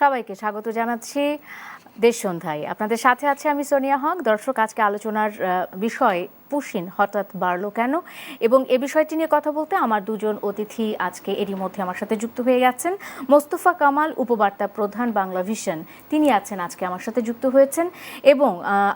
সবাইকে স্বাগত জানাচ্ছি দেশ সন্ধ্যায়। আপনাদের সাথে আছে আমি সোনিয়া হক। দর্শক, আজকে আলোচনার বিষয় পুশিন হঠাৎ বাড়লো কেন, এবং এ বিষয়টি নিয়ে কথা বলতে আমার দুজন অতিথি আজকে এরই মধ্যে আমার সাথে যুক্ত হয়ে গেছেন। মোস্তফা কামাল, উপবার্তা প্রধান, বাংলা ভিশন, তিনি আছেন আজকে আমার সাথে যুক্ত হয়েছেন, এবং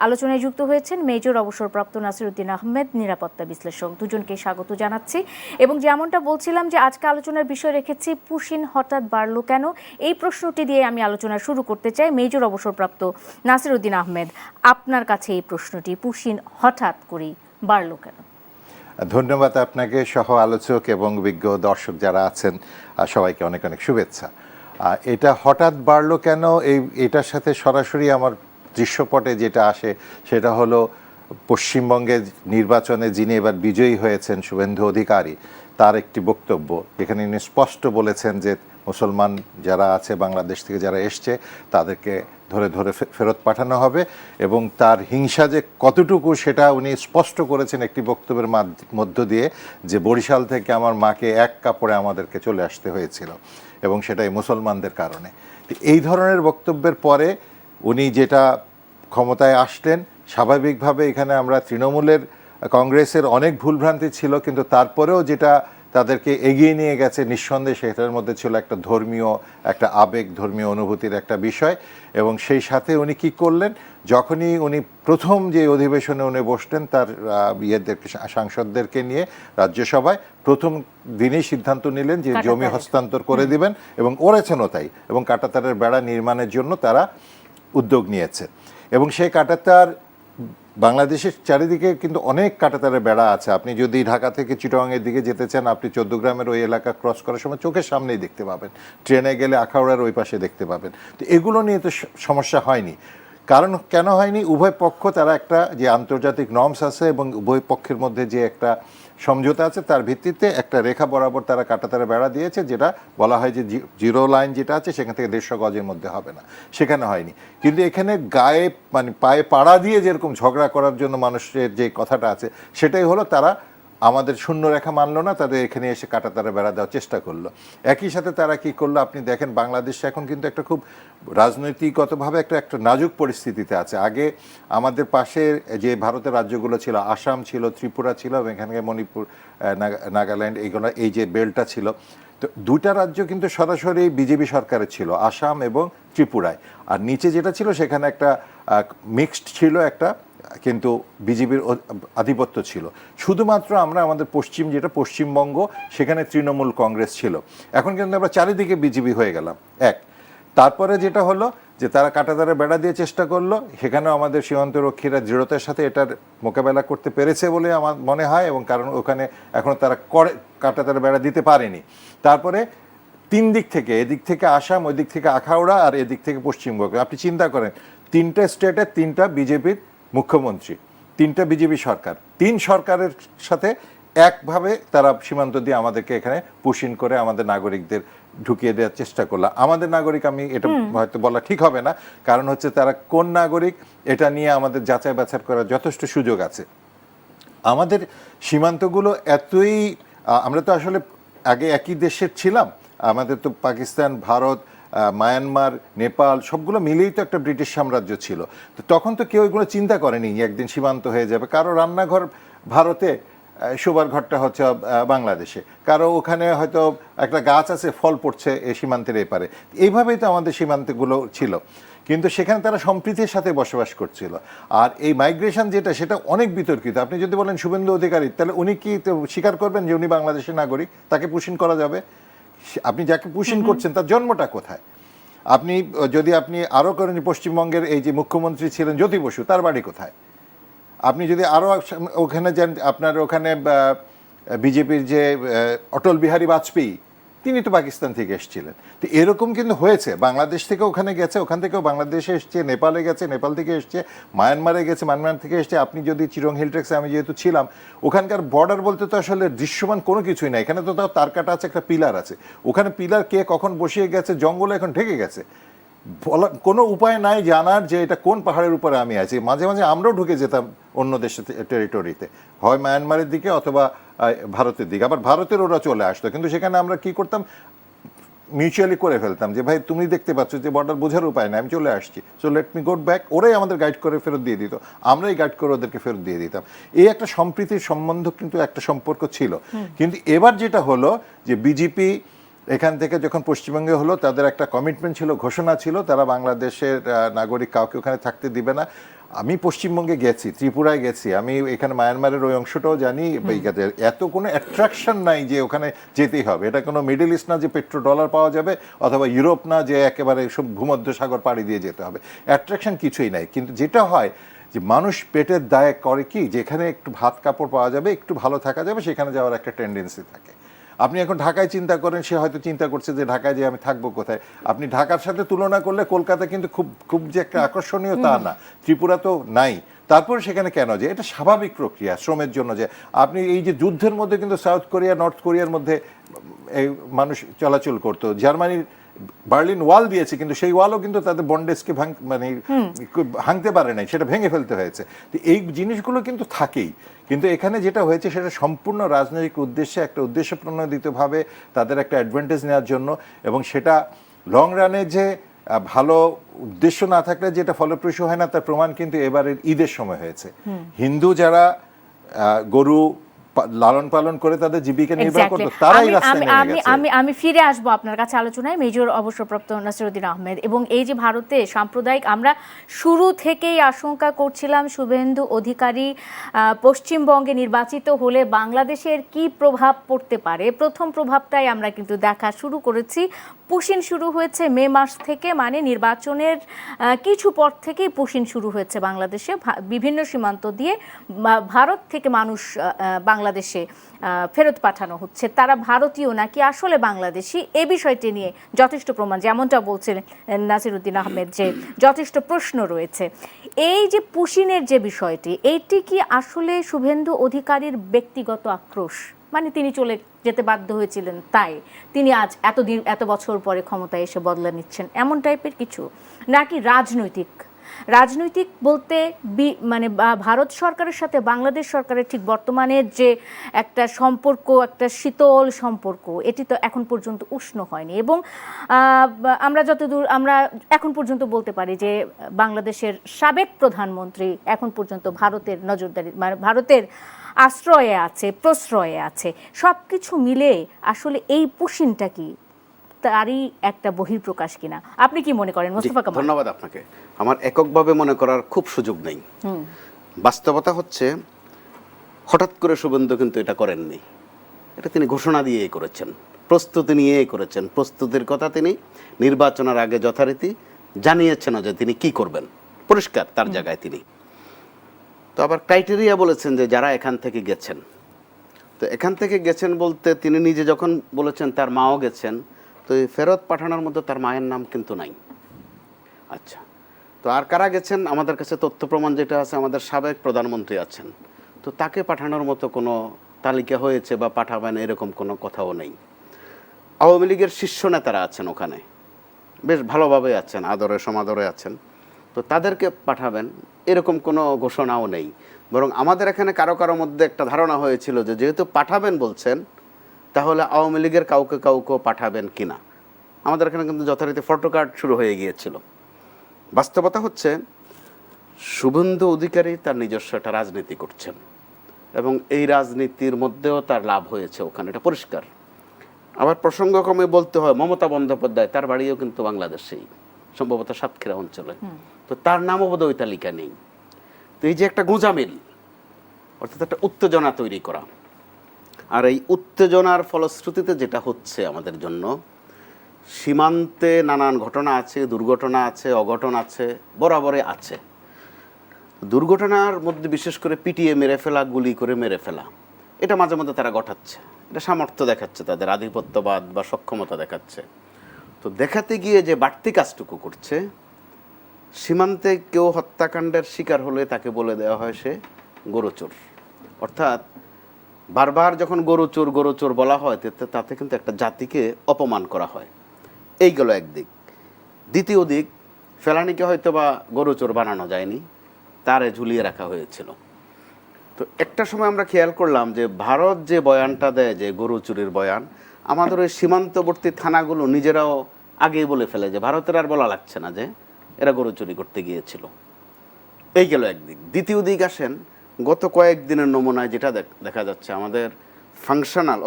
আলোচনায় যুক্ত হয়েছেন মেজর অবসরপ্রাপ্ত নাসিরউদ্দিন আহমেদ, নিরাপত্তা বিশ্লেষক। দুজনকে স্বাগত জানাচ্ছি। এবং যেমনটা বলছিলাম যে আজকে আলোচনার বিষয় রেখেছি পুশিন হঠাৎ বাড়লো কেন, এই প্রশ্নটি দিয়ে আমি আলোচনা শুরু করতে চাই। মেজর অবসরপ্রাপ্ত নাসিরউদ্দিন আহমেদ, আপনার কাছে এই প্রশ্নটি, পুশিন হঠাৎ করেই বাড়লো কেন? ধন্যবাদ আপনাকে, সহ আলোচক এবং বিজ্ঞ দর্শক যারা আছেন সবাইকে অনেক অনেক শুভেচ্ছা। এটা হঠাৎ বাড়লো কেন, এটার সাথে সরাসরি আমার দৃশ্যপটে যেটা আসে সেটা হলো পশ্চিমবঙ্গের নির্বাচনে যিনি এবার বিজয়ী হয়েছেন, শুভেন্দু অধিকারী, তার একটি বক্তব্য এখানে তিনি স্পষ্ট বলেছেন যে মুসলমান যারা আছে বাংলাদেশ থেকে যারা এসছে তাদেরকে ধরে ধরে ফেরত পাঠানো হবে, এবং তার হিংসা যে কতটুকু সেটা উনি স্পষ্ট করেছেন একটি বক্তব্যের মধ্য দিয়ে, যে বরিশাল থেকে আমার মাকে এক কাপড়ে আমাদেরকে চলে আসতে হয়েছিল এবং সেটাই মুসলমানদের কারণে। এই ধরনের বক্তব্যের পরে উনি যেটা ক্ষমতায় আসলেন, স্বাভাবিকভাবে এখানে আমরা তৃণমূলের কংগ্রেসের অনেক ভুলভ্রান্তি ছিল, কিন্তু তারপরেও যেটা তাদেরকে এগিয়ে নিয়ে গেছে নিঃসন্দেহে সেটার মধ্যে ছিল একটা ধর্মীয়, একটা আবেগ, ধর্মীয় অনুভূতির একটা বিষয়। এবং সেই সাথে উনি কি করলেন, যখনই উনি প্রথম যে অধিবেশনে উনি বসলেন তার ইয়েদেরকে, সাংসদদেরকে নিয়ে রাজ্যসভায়, প্রথম দিনেই সিদ্ধান্ত নিলেন যে জমি হস্তান্তর করে দিবেন, এবং করেছেনও তাই, এবং কাঁটাতারের বেড়া নির্মাণের জন্য তারা উদ্যোগ নিয়েছে। এবং সেই কাঁটাতার বাংলাদেশের চারিদিকে কিন্তু অনেক কাঁটাতারের বেড়া আছে। আপনি যদি ঢাকা থেকে চিটাগাংয়ের দিকে যেতে চান, আপনি চৌদ্দগ্রামের ওই এলাকা ক্রস করার সময় চোখের সামনেই দেখতে পাবেন, ট্রেনে গেলে আখাউড়ার ওই পাশে দেখতে পাবেন। তো এগুলো নিয়ে তো সমস্যা হয়নি। কারণ কেন হয়নি, উভয় পক্ষ তারা একটা যে আন্তর্জাতিক নর্মস আছে এবং উভয় পক্ষের মধ্যে যে একটা সমঝোতা আছে তার ভিত্তিতে একটা রেখা বরাবর তারা কাঁটাতারে বেড়া দিয়েছে, যেটা বলা হয় যে জিরো লাইন যেটা আছে সেখান থেকে 150 গজের মধ্যে হবে না, সেখানে হয়নি। কিন্তু এখানে গায়ে মানে পায়ে পাড়া দিয়ে যেরকম ঝগড়া করার জন্য মানুষের যে কথাটা আছে, সেটাই হলো তারা আমাদের শূন্য রেখা মানলো না, তাদের এখানে এসে কাঁটাতারে বেড়া দেওয়ার চেষ্টা করলো। একই সাথে তারা কি করলো, আপনি দেখেন বাংলাদেশ এখন কিন্তু একটা খুব রাজনৈতিকগতভাবে একটা নাজুক পরিস্থিতিতে আছে। আগে আমাদের পাশে যে ভারতের রাজ্যগুলো ছিল, আসাম ছিল, ত্রিপুরা ছিল, এবং এখানে মণিপুর, নাগাল্যান্ড, এইগুলো, এই যে বেল্টটা ছিল, তো দুটা রাজ্য কিন্তু সরাসরি বিজেপি সরকারের ছিল, আসাম এবং ত্রিপুরায়। আর নিচে যেটা ছিল সেখানে একটা মিক্সড ছিল একটা, কিন্তু বিজেপির আধিপত্য ছিল। শুধুমাত্র আমরা আমাদের যেটা পশ্চিমবঙ্গ, সেখানে তৃণমূল কংগ্রেস ছিল। এখন কিন্তু আমরা চারিদিকে বিজেপি হয়ে গেলাম এক। তারপরে যেটা হলো যে তারা কাঁটাতারে বেড়া দিয়ে চেষ্টা করলো, সেখানেও আমাদের সীমান্তরক্ষীরা দৃঢ়তার সাথে এটার মোকাবেলা করতে পেরেছে বলে আমার মনে হয়, এবং কারণ ওখানে এখনও তারা কাঁটাতারে বেড়া দিতে পারেনি। তারপরে তিন দিক থেকে, এদিক থেকে আসাম, ওই দিক থেকে আখাউড়া, আর এদিক থেকে পশ্চিমবঙ্গ, আপনি চিন্তা করেন তিনটা স্টেটে তিনটা বিজেপির মুখ্যমন্ত্রী, তিনটা বিজেপি সরকার, তিন সরকারের সাথে একভাবে তারা সীমান্ত দিয়ে আমাদেরকে এখানে পুশিন করে আমাদের নাগরিকদের ঢুকিয়ে দেওয়ার চেষ্টা করলো। আমাদের নাগরিক, আমি এটা হয়তো বলা ঠিক হবে না, কারণ হচ্ছে তারা কোন নাগরিক এটা নিয়ে আমাদের যাচাই বাছাই করার যথেষ্ট সুযোগ আছে। আমাদের সীমান্তগুলো এতই, আমরা তো আসলে আগে একই দেশের ছিলাম, আমাদের তো পাকিস্তান, ভারত, মায়ানমার, নেপাল সবগুলো মিলেই তো একটা ব্রিটিশ সাম্রাজ্য ছিল। তো তখন তো কেউ এগুলো চিন্তা করেনি একদিন সীমান্ত হয়ে যাবে। কারো রান্নাঘর ভারতে, শোবার ঘরটা হচ্ছে বাংলাদেশে, কারো ওখানে হয়তো একটা গাছ আছে, ফল পড়ছে এই সীমান্তের এপারে। এইভাবেই তো আমাদের সীমান্তগুলো ছিল, কিন্তু সেখানে তারা সম্প্রীতির সাথে বসবাস করছিল। আর এই মাইগ্রেশন যেটা, সেটা অনেক বিতর্কিত। আপনি যদি বলেন শুভেন্দু অধিকারী, তাহলে উনি কি স্বীকার করবেন যে উনি বাংলাদেশের নাগরিক? তাকে পুশিন করা যাবে? আপনি যাকে পুশিন করছেন তার জন্মটা কোথায়? আপনি যদি আপনি আরও করেন, পশ্চিমবঙ্গের এই যে মুখ্যমন্ত্রী ছিলেন জ্যোতি বসু, তার বাড়ি কোথায়? আপনি যদি আরও ওখানে যান, আপনার ওখানে বিজেপির যে অটল বিহারী বাজপেয়ী, তিনি তো পাকিস্তান থেকে এসেছিলেন। তো এরকম কিন্তু হয়েছে, বাংলাদেশ থেকে ওখানে গেছে, ওখান থেকেও বাংলাদেশে এসছে, নেপালে গেছে, নেপাল থেকে এসছে, মায়ানমারে গেছে, মায়ানমার থেকে এসছে। আপনি যদি চিরং হিল ট্রেক্সে, আমি যেহেতু ছিলাম, ওখানকার বর্ডার বলতে তো আসলে দৃশ্যমান কোনো কিছুই নাই। এখানে তো তাও তার কাটা আছে, একটা পিলার আছে, ওখানে পিলার কে কখন বসিয়ে গেছে, জঙ্গলে এখন ঢেকে গেছে, বলা কোনো উপায় নাই জানার যে এটা কোন পাহাড়ের উপরে আমি আছি। মাঝে মাঝে আমরাও ঢুকে যেতাম অন্য দেশের টেরিটরিতে, হয় মায়ানমারের দিকে অথবা ভারতের দিকে, আবার ভারতের ওরা চলে আসতো, কিন্তু সেখানে আমরা কি করতাম, মিউচুয়ালি করে ফেলতাম যে ভাই তুমি দেখতে পাচ্ছ যে বর্ডার বোঝার উপায় না, আমি চলে আসছি, so let me go back. ওরাই আমাদের গাইড করে ফেরত দিয়ে দিত, আমরাই গাইড করে ওদেরকে ফেরত দিয়ে দিতাম। এই একটা সম্প্রীতির সম্বন্ধ কিন্তু একটা সম্পর্ক ছিল। কিন্তু এবার যেটা হলো যে বিজেপি এখান থেকে যখন পশ্চিমবঙ্গে হলো, তাদের একটা কমিটমেন্ট ছিল, ঘোষণা ছিল, তারা বাংলাদেশের নাগরিক কাউকে ওখানে থাকতে দিবে না। আমি পশ্চিমবঙ্গে গেছি, ত্রিপুরায় গেছি, আমি এখানে মায়ানমারের ওই অংশটাও জানি। এত কোনো অ্যাট্রাকশন নাই যে ওখানে যেতেই হবে। এটা কোনো মিডল ইস্ট না যে পেট্রো ডলার পাওয়া যাবে, অথবা ইউরোপ না যে একেবারে সব ভূমধ্য সাগর পাড়ি দিয়ে যেতে হবে। অ্যাট্রাকশন কিছুই নাই। কিন্তু যেটা হয় যে মানুষ পেটের দায়ে করে কি, যেখানে একটু ভাত কাপড় পাওয়া যাবে, একটু ভালো থাকা যাবে, সেখানে যাওয়ার একটা টেন্ডেন্সি থাকে। আপনি এখন ঢাকায় চিন্তা করেন, সে হয়তো চিন্তা করছে যে ঢাকায় যে আমি থাকবো কোথায়। আপনি ঢাকার সাথে তুলনা করলে কলকাতা কিন্তু খুব খুব যে একটা আকর্ষণীয় তা না, ত্রিপুরা তো নাই। তারপর সেখানে কেন যে এটা স্বাভাবিক প্রক্রিয়া শ্রমের জন্য, যে আপনি এই যে যুদ্ধের মধ্যে কিন্তু সাউথ কোরিয়া নর্থ কোরিয়ার মধ্যে এই মানুষ চলাচল করতো। জার্মানির বার্লিন ওয়াল দিয়েছে, কিন্তু সেই ওয়ালও কিন্তু তাদের বন্ডেজকে ভাঙতে পারে নাই, সেটা ভেঙে ফেলতে হয়েছে। তো এই জিনিসগুলো কিন্তু থাকেই। কিন্তু এখানে যেটা হয়েছে সেটা সম্পূর্ণ রাজনৈতিক উদ্দেশ্যে, একটা উদ্দেশ্য প্রণোদিতভাবে তাদের একটা অ্যাডভান্টেজ নেওয়ার জন্য, এবং সেটা লং রানে যে ভালো উদ্দেশ্য না থাকলে যেটা ফলপ্রসূ হয় না, তার প্রমাণ কিন্তু এবারের ঈদের সময় হয়েছে। হিন্দু যারা গরু লালন পালন করে তাদের জীবিকা নির্বাহ করতো, তারাই রাস্তায় নেমে গেছে। আমি ফিরে আসবো আপনার কাছে আলোচনায়, মেজর অবসরপ্রাপ্ত নাসিরউদ্দিন আহমেদ। এবং এই যে ভারতে সাম্প্রদায়িক, আমরা শুরু থেকেই আশঙ্কা করছিলাম শুভেন্দু অধিকারী পশ্চিমবঙ্গে নির্বাচিত হলে বাংলাদেশের কি প্রভাব পড়তে পারে। প্রথম প্রভাবটাই আমরা কিন্তু দেখা শুরু করেছি। পুশিন শুরু হয়েছে মে মাস থেকে, মানে নির্বাচনের কিছু পর থেকেই পুশিন শুরু হয়েছে বাংলাদেশে। বিভিন্ন সীমান্ত দিয়ে ভারত থেকে মানুষ বাংলাদেশে ফেরত পাঠানো হচ্ছে। তারা ভারতীয় নাকি আসলে বাংলাদেশি, এ বিষয়টি নিয়ে যথেষ্ট প্রমাণ, যেমনটা বলছিলেন নাসিরউদ্দিন আহমেদ, যে যথেষ্ট প্রশ্ন রয়েছে। এই যে পুশিনের যে বিষয়টি, এইটি কি আসলে শুভেন্দু অধিকারীর ব্যক্তিগত আক্রোশ, মানে তিনি চলে যেতে বাধ্য হয়েছিলেন তাই তিনি আজ এত বছর পরে ক্ষমতায় এসে বদলা নিচ্ছেন, এমন টাইপের কিছু, নাকি রাজনৈতিক বলতে মানে ভারত সরকারের সাথে বাংলাদেশ সরকারের ঠিক বর্তমানে যে একটা সম্পর্ক, একটা শীতল সম্পর্ক, এটি তো এখন পর্যন্ত উষ্ণ হয়নি। এবং আমরা এখন পর্যন্ত বলতে পারি যে বাংলাদেশের সাবেক প্রধানমন্ত্রী এখন পর্যন্ত ভারতের নজরদারি, মানে ভারতের আশ্রয়ে আছে, প্রশ্রয়ে আছে। সব কিছু মিলে আসলে এই পুশিনটা কি তারই একটা বহিঃপ্রকাশ কিনা, আপনি কি মনে করেন মোস্তফা কামাল? ধন্যবাদ আপনাকে। আমার এককভাবে মনে করার খুব সুযোগ নেই। বাস্তবতা হচ্ছে হঠাৎ করে শুভেন্দু কিন্তু এটা করেননি, এটা তিনি ঘোষণা দিয়েই করেছেন, প্রস্তুতি নিয়েই করেছেন। প্রস্তুতির কথা তিনি নির্বাচনের আগে যথারীতি জানিয়েছেন যে তিনি কি করবেন, পরিষ্কার তার জায়গায় তিনি। তো আবার ক্রাইটেরিয়া বলেছেন যে যারা এখান থেকে গেছেন, তো এখান থেকে গেছেন বলতে তিনি নিজে যখন বলেছেন তার মাও গেছেন, তো এই ফেরত পাঠানোর মধ্যে তার মায়ের নাম কিন্তু নাই। আচ্ছা, তো আর কারা গেছেন? আমাদের কাছে তথ্য প্রমাণ যেটা আছে, আমাদের সাবেক প্রধানমন্ত্রী আছেন, তো তাকে পাঠানোর মতো কোনো তালিকা হয়েছে বা পাঠাবেন এরকম কোনো কথাও নেই। আওয়ামী লীগের শীর্ষ নেতারা আছেন ওখানে, বেশ ভালোভাবে আছেন, আদরে সমাদরে আছেন, তো তাদেরকে পাঠাবেন এরকম কোনো ঘোষণাও নেই। বরং আমাদের এখানে কারো কারো মধ্যে একটা ধারণা হয়েছিল যে যেহেতু পাঠাবেন বলছেন, তাহলে আওয়ামী লীগের কাউকে পাঠাবেন কিনা। আমাদের এখানে কিন্তু যথারীতি ফটোকার্ড শুরু হয়ে গিয়েছিল। বাস্তবতা হচ্ছে শুভেন্দু অধিকারী তার নিজস্ব একটা রাজনীতি করছেন, এবং এই রাজনীতির মধ্যেও তার লাভ হয়েছে ওখানে, এটা পরিষ্কার। আবার প্রসঙ্গক্রমে বলতে হয় মমতা বন্দ্যোপাধ্যায়, তার বাড়িও কিন্তু বাংলাদেশেই, সম্ভবত সাতক্ষীরা অঞ্চলে, তো তার নামও বোধহয় ওই তালিকা নেই। তো এই যে একটা গোঁজামিল, অর্থাৎ একটা উত্তেজনা তৈরি করা, আর এই উত্তেজনার ফলশ্রুতিতে যেটা হচ্ছে আমাদের জন্য, সীমান্তে নানান ঘটনা আছে, দুর্ঘটনা আছে, অঘটন আছে, বরাবরে আছে। দুর্ঘটনার মধ্যে বিশেষ করে পিটিয়ে মেরে ফেলা, গুলি করে মেরে ফেলা, এটা মাঝে মধ্যে তারা ঘটাচ্ছে, এটা সামর্থ্য দেখাচ্ছে, তাদের আধিপত্যবাদ বা সক্ষমতা দেখাচ্ছে। তো দেখাতে গিয়ে যে বাড়তি কাজটুকু করছে, সীমান্তে কেউ হত্যাকাণ্ডের শিকার হলে তাকে বলে দেওয়া হয় সে গরুচোর। অর্থাৎ বারবার যখন গরুচোর বলা হয়, তাতে কিন্তু একটা জাতিকে অপমান করা হয়। এইগুলো একদিক। দ্বিতীয় দিক, ফেলানিকে হয়তো বা গরুচোর বানানো যায়নি, তারে ঝুলিয়ে রাখা হয়েছিল। তো একটা সময় আমরা খেয়াল করলাম যে ভারত যে বয়ানটা দেয়, যে গরু চুরির বয়ান, আমাদের ওই সীমান্তবর্তী থানাগুলো নিজেরাও আগেই বলে ফেলে যে ভারতের আর বলা লাগছে না যে এরা গরু চুরি করতে গিয়েছিল। এই গেল একদিক। দ্বিতীয় দিক আসেন, গত কয়েকদিনের নমুনায় যেটা দেখা যাচ্ছে, আমাদের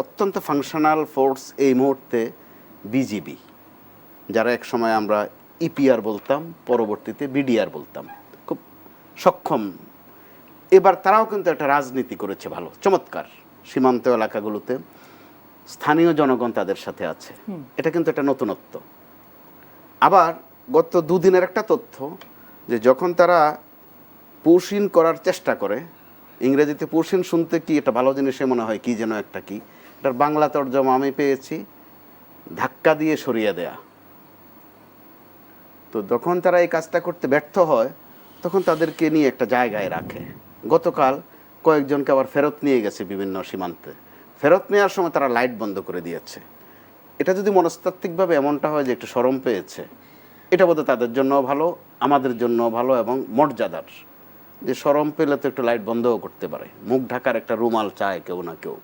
অত্যন্ত ফাংশনাল ফোর্স এই মুহূর্তে বিজিবি, যারা এক সময় আমরা ইপিআর বলতাম, পরবর্তীতে বিডিআর বলতাম, খুব সক্ষম। এবার তারাও কিন্তু একটা রাজনীতি করেছে ভালো, চমৎকার। সীমান্ত এলাকাগুলোতে স্থানীয় জনগণ তাদের সাথে আছে, এটা কিন্তু একটা নতুনত্ব। আবার গত দুদিনের একটা তথ্য, যে যখন তারা পুশিন করার চেষ্টা করে, ইংরেজিতে পুশিন শুনতে কি এটা ভালো জিনিসে মনে হয়, কি যেন একটা কি, এটার বাংলা তর্জমা আমি পেয়েছি ধাক্কা দিয়ে সরিয়ে দেয়া। তো যখন তারা এই কাজটা করতে ব্যর্থ হয় তখন তাদেরকে নিয়ে একটা জায়গায় রাখে। গতকাল কয়েকজনকে আবার ফেরত নিয়ে গেছে বিভিন্ন সীমান্তে। ফেরত নেওয়ার সময় তারা লাইট বন্ধ করে দিয়েছে। এটা যদি মনস্তাত্ত্বিকভাবে এমনটা হয় যে একটু শরম পেয়েছে, এটা বোধহয় তাদের জন্য ভালো, আমাদের জন্য ভালো এবং মর্যাদার। যে শরম পেলে তো একটু লাইট বন্ধও করতে পারে, মুখ ঢাকার একটা রুমাল চায় কেউ না কেউ।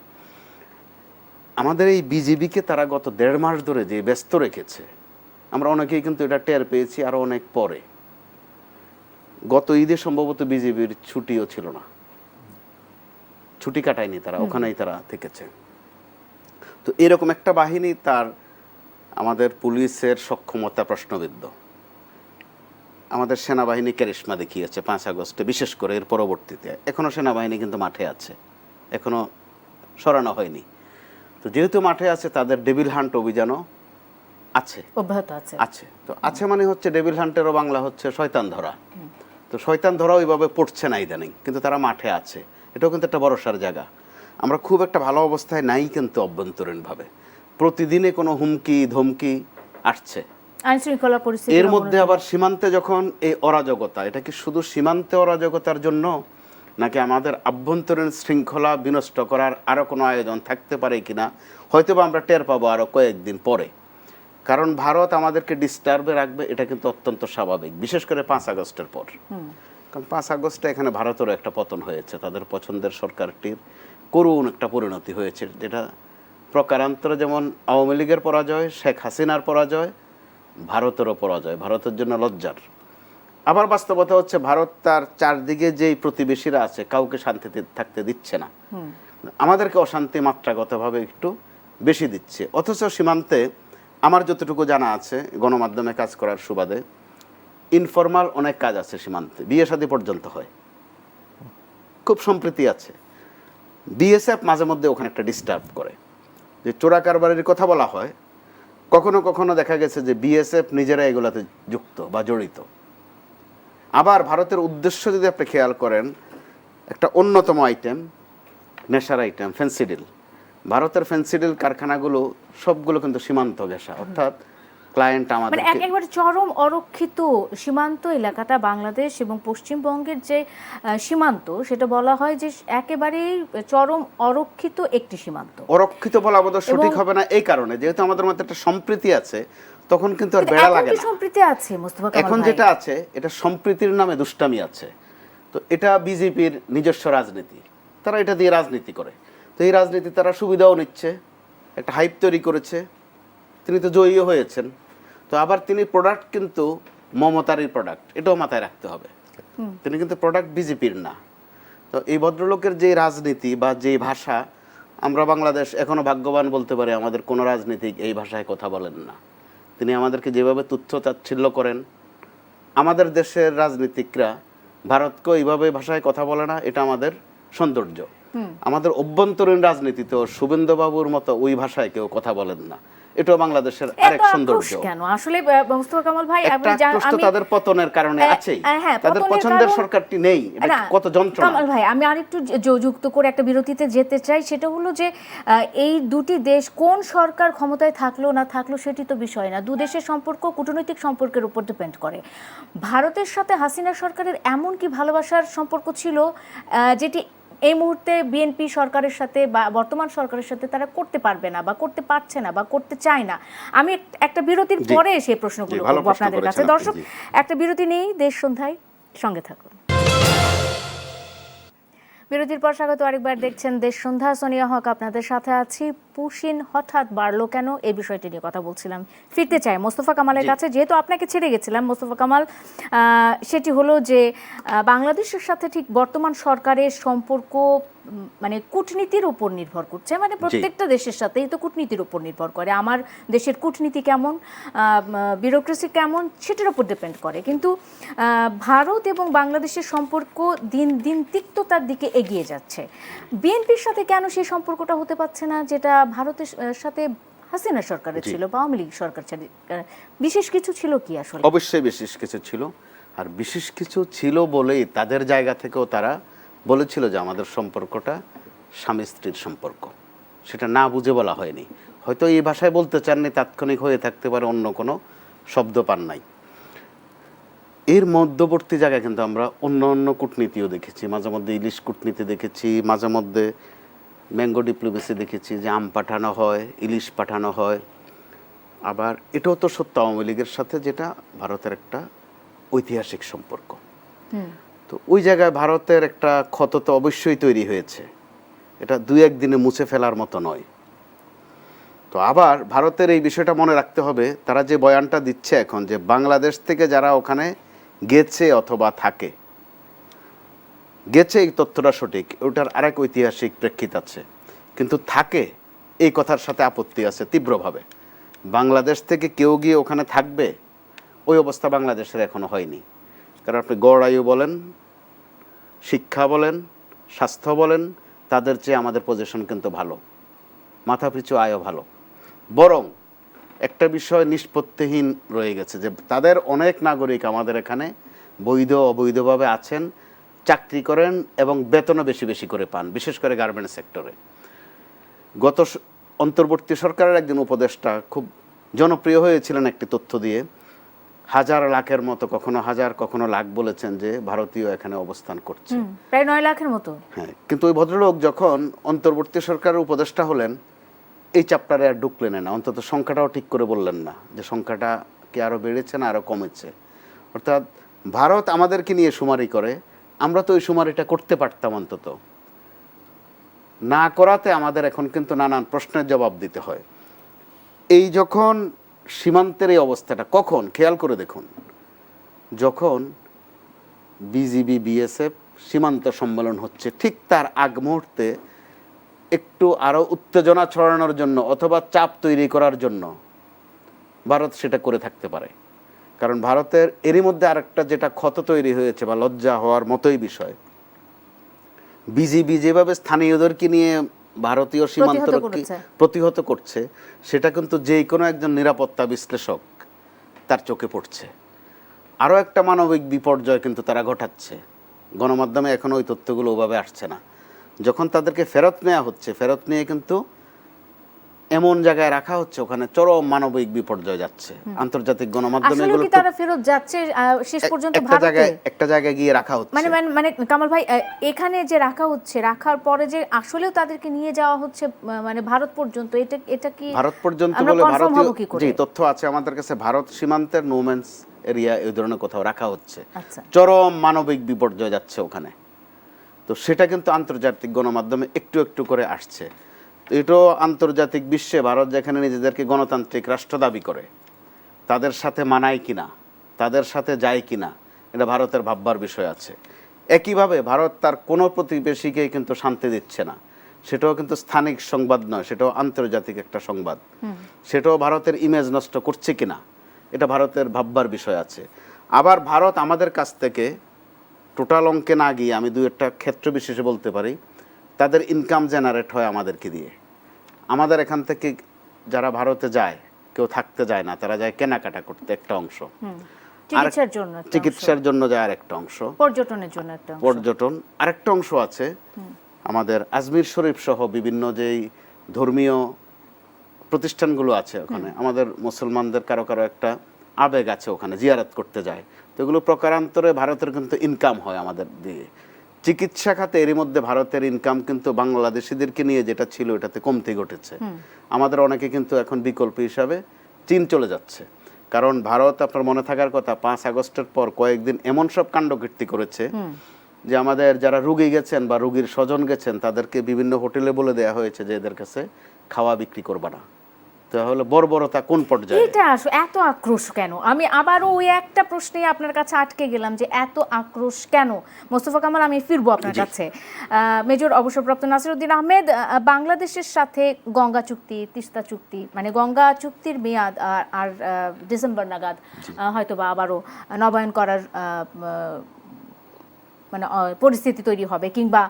আমাদের এই বিজিবিকে তারা গত 1.5 মাস ধরে যে ব্যস্ত রেখেছে, আমরা অনেকেই কিন্তু এটা টের পেয়েছি আরও অনেক পরে। গত ঈদে সম্ভবত বিজিবির ছুটিও ছিল না, ছুটি কাটায়নি তারা, ওখানেই তারা থেকেছে। তো এরকম একটা বাহিনী, তার আমাদের পুলিশের সক্ষমতা প্রশ্নবিদ্ধ। আমাদের সেনাবাহিনী ক্যারিশমা দেখিয়েছে 5 আগস্টে, বিশেষ করে এর পরবর্তীতে। এখনও সেনাবাহিনী কিন্তু মাঠে আছে, এখনও সরানো হয়নি। তো যেহেতু মাঠে আছে, তাদের ডেভিল হান্ট অভিযানও আছে, অব্যাহত আছে। আছে। তো আছে মানে হচ্ছে ডেভিল হান্টেরও বাংলা হচ্ছে শয়তান ধরা। তো শয়তান ধরা ওইভাবে পড়ছে না ইদানিং, কিন্তু তারা মাঠে আছে। এটাও কিন্তু একটা ভরসার জায়গা। আমরা খুব একটা ভালো অবস্থায় নাই কিন্তু অভ্যন্তরীণভাবে, প্রতিদিনে কোনো হুমকি ধমকি আসছে। আইন শৃঙ্খলা পরিস্থিতি এর মধ্যে আবার সীমান্তে যখন এই অরাজকতা, এটা কি শুধু সীমান্তে অরাজকতার জন্য, নাকি আমাদের আভ্যন্তরীণ শৃঙ্খলা বিনষ্ট করার আরও কোনো আয়োজন থাকতে পারে কিনা, হয়তো বা আমরা টের পাবো আরও কয়েকদিন পরে। কারণ ভারত আমাদেরকে ডিস্টার্বে রাখবে, এটা কিন্তু অত্যন্ত স্বাভাবিক, বিশেষ করে 5 আগস্টের পর। কারণ 5 আগস্টে এখানে ভারতেরও একটা পতন হয়েছে, তাদের পছন্দের সরকারটির করুণ একটা পরিণতি হয়েছে, যেটা প্রকারান্তরে যেমন আওয়ামী লীগের পরাজয়, শেখ হাসিনার পরাজয়, ভারতেরও পরাজয়, ভারতের জন্য লজ্জার। আবার বাস্তবতা হচ্ছে ভারত তার চারদিকে যেই প্রতিবেশীরা আছে কাউকে শান্তিতে থাকতে দিচ্ছে না, আমাদেরকে অশান্তি মাত্রাগতভাবে একটু বেশি দিচ্ছে। অথচ সীমান্তে আমার যতটুকু জানা আছে, গণমাধ্যমে কাজ করার সুবাদে, ইনফরমাল অনেক কাজ আছে সীমান্তে, বিয়ে শাদী পর্যন্ত হয়, খুব সম্প্রীতি আছে। বিএসএফ মাঝে মধ্যে ওখানে একটা ডিস্টার্ব করে, যে চোরা কারবারের কথা বলা হয়, কখনো কখনো দেখা গেছে যে বিএসএফ নিজেরা এগুলাতে যুক্ত বা জড়িত। আবার ভারতের উদ্দেশ্য যদি আপনি খেয়াল করেন, একটা অন্যতম আইটেম, নেশার আইটেম ফেন্সিডিল। ভারতের ফেন্সিডিল কারখানাগুলো সবগুলো কিন্তু সীমান্ত ঘেঁষা, অর্থাৎ ক্লায়েন্ট আমাদের একেবারে চরম অরক্ষিত সীমান্ত এলাকাটা বাংলাদেশ এবং পশ্চিমবঙ্গের যে সীমান্ত, সেটা বলা হয় যে একেবারেই চরম অরক্ষিত একটি সীমান্ত। অরক্ষিত বলা বোধ সঠিক হবে না, এই কারণে যেহেতু আমাদের মধ্যে একটা সম্প্রীতি আছে, তখন কিন্তু আর বেড়া লাগে না। সম্প্রীতি আছে মোস্তফা কামাল এখন ভাই। যেটা আছে, এটা সম্প্রীতির নামে দুষ্টামি আছে। তো এটা বিজেপির নিজস্ব রাজনীতি, তারা এটা দিয়ে রাজনীতি করে। তো এই রাজনীতি তারা সুবিধাও নিচ্ছে, একটা হাইপ তৈরি করেছে। তিনি তো জয়ীও হয়েছেন। তো আবার তিনি প্রোডাক্ট কিন্তু মমতারই প্রোডাক্ট, এটাও মাথায় রাখতে হবে। তিনি কিন্তু প্রোডাক্ট বিজেপির না। তো এই ভদ্রলোকের যে রাজনীতি বা যে ভাষা, আমরা বাংলাদেশ এখনো ভাগ্যবান বলতে পারি, আমাদের কোনো রাজনীতিক এই ভাষায় কথা বলেন না। তিনি আমাদেরকে যেভাবে তুচ্ছ তাচ্ছিল্য করেন, আমাদের দেশের রাজনীতিকরা ভারতকে এইভাবে ভাষায় কথা বলে না, এটা আমাদের সৌন্দর্য। আমাদের অভ্যন্তরীণ রাজনীতিতেও শুভেন্দুবাবুর মতো ওই ভাষায় কেউ কথা বলেন না, এটাও বাংলাদেশের আরেক সৌন্দর্য। কেন আসলে মোস্তফা কামাল ভাই, আমি তাদের পতনের কারণে আছেই, তাদের পছন্দের সরকারটি নেই, এটা কত যন্ত্রণা। কামাল ভাই, আমি আরেকটু যুক্ত করে একটা বিরতিতে যেতে চাই। সেটা হলো যে এই দুটি দেশ কোন সরকার ক্ষমতায় থাকলো না থাকলো সেটি তো বিষয় না, দু দেশের সম্পর্ক কূটনৈতিক সম্পর্কের উপর ডিপেন্ড করে। ভারতের সাথে হাসিনা সরকারের এমন কি ভালোবাসার সম্পর্ক ছিল যেটি এই মুহূর্তে বিএনপি সরকারের সাথে বা বর্তমান সরকারের সাথে তারা করতে পারবে না বা করতে পারছে না বা করতে চায় না? আমি একটা বিরতির পরে সেই প্রশ্নগুলো করব আপনাদের কাছে। দর্শক, একটা বিরতি নেই দেশ সন্ধ্যায়, সঙ্গে থাকুন। বিরতির পর স্বাগত আরেকবার, দেখছেন দেশ সন্ধ্যা। সোনিয়া হক আপনাদের সাথে আছি। পুশিন হঠাৎ বাড়লো কেন, এই বিষয়টি নিয়ে কথা বলছিলাম। ফিরতে চাই মোস্তফা কামালের কাছে, যেহেতু আপনাকে ছেড়ে গেছিলাম মোস্তফা কামাল। সেটি হলো যে বাংলাদেশের সাথে ঠিক বর্তমান সরকারের সম্পর্ক মানে কূটনীতির উপর নির্ভর করছে, মানে প্রত্যেকটা দেশের সাথেই তো কূটনীতির উপর নির্ভর করে। আমার দেশের কূটনীতি কেমন, ব্যুরোক্রেসি কেমন, সেটার উপর ডিপেন্ড করে। কিন্তু ভারত এবং বাংলাদেশের সম্পর্ক দিন দিন তিক্ততার দিকে এগিয়ে যাচ্ছে। বিএনপির সাথে কেন সেই সম্পর্কটা হতে পারছে না, যেটা ভারতের সাথে হাসিনা সরকারের ছিল বা আওয়ামী লীগ সরকার ছিল? বিশেষ কিছু ছিল কি আসলে? অবশ্যই বিশেষ কিছু ছিল, আর বিশেষ কিছু ছিল বলেই তাদের জায়গা থেকেও তারা বলেছিল যে আমাদের সম্পর্কটা স্বামী স্ত্রীর সম্পর্ক। সেটা না বুঝে বলা হয়নি, হয়তো এই ভাষায় বলতে চাননি, তাৎক্ষণিক হয়ে থাকতে পারে, অন্য কোনো শব্দ পান নাই। এর মধ্যবর্তী জায়গায় কিন্তু আমরা অন্য অন্য কূটনীতিও দেখেছি, মাঝে মধ্যে ইলিশ কূটনীতি দেখেছি, মাঝে মধ্যে ম্যাঙ্গো ডিপ্লোমেসি দেখেছি, যে আম পাঠানো হয়, ইলিশ পাঠানো হয়। আবার এটাও তো সত্য, আওয়ামী লীগের সাথে যেটা ভারতের একটা ঐতিহাসিক সম্পর্ক। তো ওই জায়গায় ভারতের একটা ক্ষত তো অবশ্যই তৈরি হয়েছে, এটা দুই একদিনে মুছে ফেলার মতো নয়। তো আবার ভারতের এই বিষয়টা মনে রাখতে হবে, তারা যে বয়ানটা দিচ্ছে এখন, যে বাংলাদেশ থেকে যারা ওখানে গেছে অথবা থাকে, গেছে এই তথ্যটা সঠিক, ওটার আরেক ঐতিহাসিক প্রেক্ষিত আছে, কিন্তু থাকে এই কথার সাথে আপত্তি আছে তীব্রভাবে। বাংলাদেশ থেকে কেউ গিয়ে ওখানে থাকবে, ওই অবস্থা বাংলাদেশের এখনো হয়নি। কারণ আপনি গড় আয়ু বলেন, শিক্ষা বলেন, স্বাস্থ্য বলেন, তাদের চেয়ে আমাদের পজিশন কিন্তু ভালো, মাথাপিছু আয়ও ভালো। বরং একটা বিষয় নিষ্পত্তিহীন রয়ে গেছে, যে তাদের অনেক নাগরিক আমাদের এখানে বৈধ অবৈধভাবে আছেন, চাকরি করেন এবং বেতনও বেশি বেশি করে পান, বিশেষ করে গার্মেন্টস সেক্টরে। গত অন্তর্বর্তী সরকারের একজন উপদেষ্টা খুব জনপ্রিয় হয়েছিলেন একটি তথ্য দিয়ে, হাজার লাখের মতো, কখনো হাজার কখনো লাখ বলেছেন যে ভারতীয় এখানে অবস্থান করছে, প্রায় 9 লাখের মতো। হ্যাঁ, কিন্তু ওই ভদ্রলোক যখন অন্তর্বর্তী সরকারের উপদেষ্টা হলেন, এই চ্যাপ্টারে আর ঢুকলেন না, অন্তত সংখ্যাটাও ঠিক করে বললেন না যে সংখ্যাটা কি আরও বেড়েছে না আরও কমেছে। অর্থাৎ ভারত আমাদেরকে নিয়ে শুমারি করে, আমরা তো ওই শুমারিটা করতে পারতাম, অন্তত না করাতে আমাদের এখন কিন্তু নানান প্রশ্নের জবাব দিতে হয়। এই যখন সীমান্তের এই অবস্থাটা কখন খেয়াল করে দেখুন, যখন বিজিবি বিএসএফ সীমান্ত সম্মেলন হচ্ছে, ঠিক তার আগ মুহূর্তে একটু আরও উত্তেজনা ছড়ানোর জন্য অথবা চাপ তৈরি করার জন্য ভারত সেটা করে থাকতে পারে। কারণ ভারতের এরই মধ্যে আরেকটা যেটা ক্ষত তৈরি হয়েছে বা লজ্জা হওয়ার মতোই বিষয়, বিজিবি যেভাবে স্থানীয়দেরকে নিয়ে ভারতীয় সীমান্তরক্ষী প্রতিহত করছে, সেটা কিন্তু যে কোনো একজন নিরাপত্তা বিশ্লেষক তার চোখে পড়ছে। আরও একটা মানবিক বিপর্যয় কিন্তু তারা ঘটাচ্ছে, গণমাধ্যমে এখন ওই তথ্যগুলো ওভাবে আসছে না। যখন তাদেরকে ফেরত নেওয়া হচ্ছে, ফেরত নিয়ে কিন্তু এমন জায়গায় রাখা হচ্ছে, ওখানে চরম মানবিক বিপর্যয় যাচ্ছে। আন্তর্জাতিক গণমাধ্যমে এগুলো কি তারা ফেরত যাচ্ছে শেষ পর্যন্ত একটা জায়গায় গিয়ে রাখা হচ্ছে, মানে কামাল ভাই, এখানে যে রাখা হচ্ছে, রাখার পরে যে আসলেও তাদেরকে নিয়ে যাওয়া হচ্ছে মানে ভারত পর্যন্ত, এটা কি ভারত পর্যন্ত বলে ভারতীয় যে তথ্য আছে আমাদের কাছে, ভারত সীমান্তের নোম্যান্স এরিয়া এই ধরনের কোথাও রাখা হচ্ছে, চরম মানবিক বিপর্যয় যাচ্ছে ওখানে। তো সেটা কিন্তু আন্তর্জাতিক গণমাধ্যমে একটু একটু করে আসছে। এটাও আন্তর্জাতিক বিশ্বে ভারত যেখানে নিজেদেরকে গণতান্ত্রিক রাষ্ট্র দাবি করে, তাদের সাথে মানায় কিনা, তাদের সাথে যায় কিনা, এটা ভারতের ভাববার বিষয় আছে। একইভাবে ভারত তার কোনো প্রতিবেশীকে কিন্তু শান্তি দিচ্ছে না, সেটাও কিন্তু স্থানিক সংবাদ নয়, সেটাও আন্তর্জাতিক একটা সংবাদ। সেটাও ভারতের ইমেজ নষ্ট করছে কিনা, এটা ভারতের ভাববার বিষয় আছে। আবার ভারত আমাদের কাছ থেকে টোটাল অঙ্কে না গিয়ে আমি দু একটা ক্ষেত্র বিশেষে বলতে পারি, তাদের ইনকাম জেনারেট হয় আমাদেরকে দিয়ে। আমাদের এখান থেকে যারা ভারতে যায়, কেউ থাকতে যায় না, তারা যায় কেনাকাটা করতে একটা অংশ, চিকিৎসার জন্য যায় আরেকটা অংশ, পর্যটনের জন্য একটা অংশ, পর্যটন আরেকটা অংশ আছে। আমাদের আজমির শরীফ সহ বিভিন্ন যেই ধর্মীয় প্রতিষ্ঠানগুলো আছে ওখানে, আমাদের মুসলমানদের কারো কারো একটা আবেগ আছে, ওখানে জিয়ারত করতে যায়। তো এগুলো প্রকারান্তরে ভারতের কিন্তু ইনকাম হয় আমাদের দিয়ে। চিকিৎসা খাতে এরই মধ্যে ভারতের ইনকাম কিন্তু বাংলাদেশিদেরকে নিয়ে যেটা ছিল এটাতে কমতি ঘটেছে। আমাদের অনেকে কিন্তু এখন বিকল্প হিসাবে চীন চলে যাচ্ছে, কারণ ভারত আপনার মনে থাকার কথা 5 আগস্টের পর কয়েকদিন এমন সব কাণ্ডকীর্তি করেছে যে আমাদের যারা রুগী গেছেন বা রুগীর স্বজন গেছেন, তাদেরকে বিভিন্ন হোটেলে বলে দেওয়া হয়েছে যে এদের কাছে খাওয়া বিক্রি করবা না, তাহলে বর্বরতা কোন পর্যায়ে? এটা এত আক্রোশ কেন? আমি আবারও ওই একটা প্রশ্নে আপনার কাছে আটকে গেলাম যে এত আক্রোশ কেন? মোস্তফা কামাল, আমি ফিরবো আপনার কাছে। মেজর অবসরপ্রাপ্ত নাসিরউদ্দিন আহমেদ, বাংলাদেশের সাথে গঙ্গা চুক্তি, তিস্তা চুক্তি, মানে গঙ্গা চুক্তির মেয়াদ আর ডিসেম্বর নাগাদ হয়তো বা আবারও নবায়ন করার মানে পরিস্থিতি তৈরি হবে, কিংবা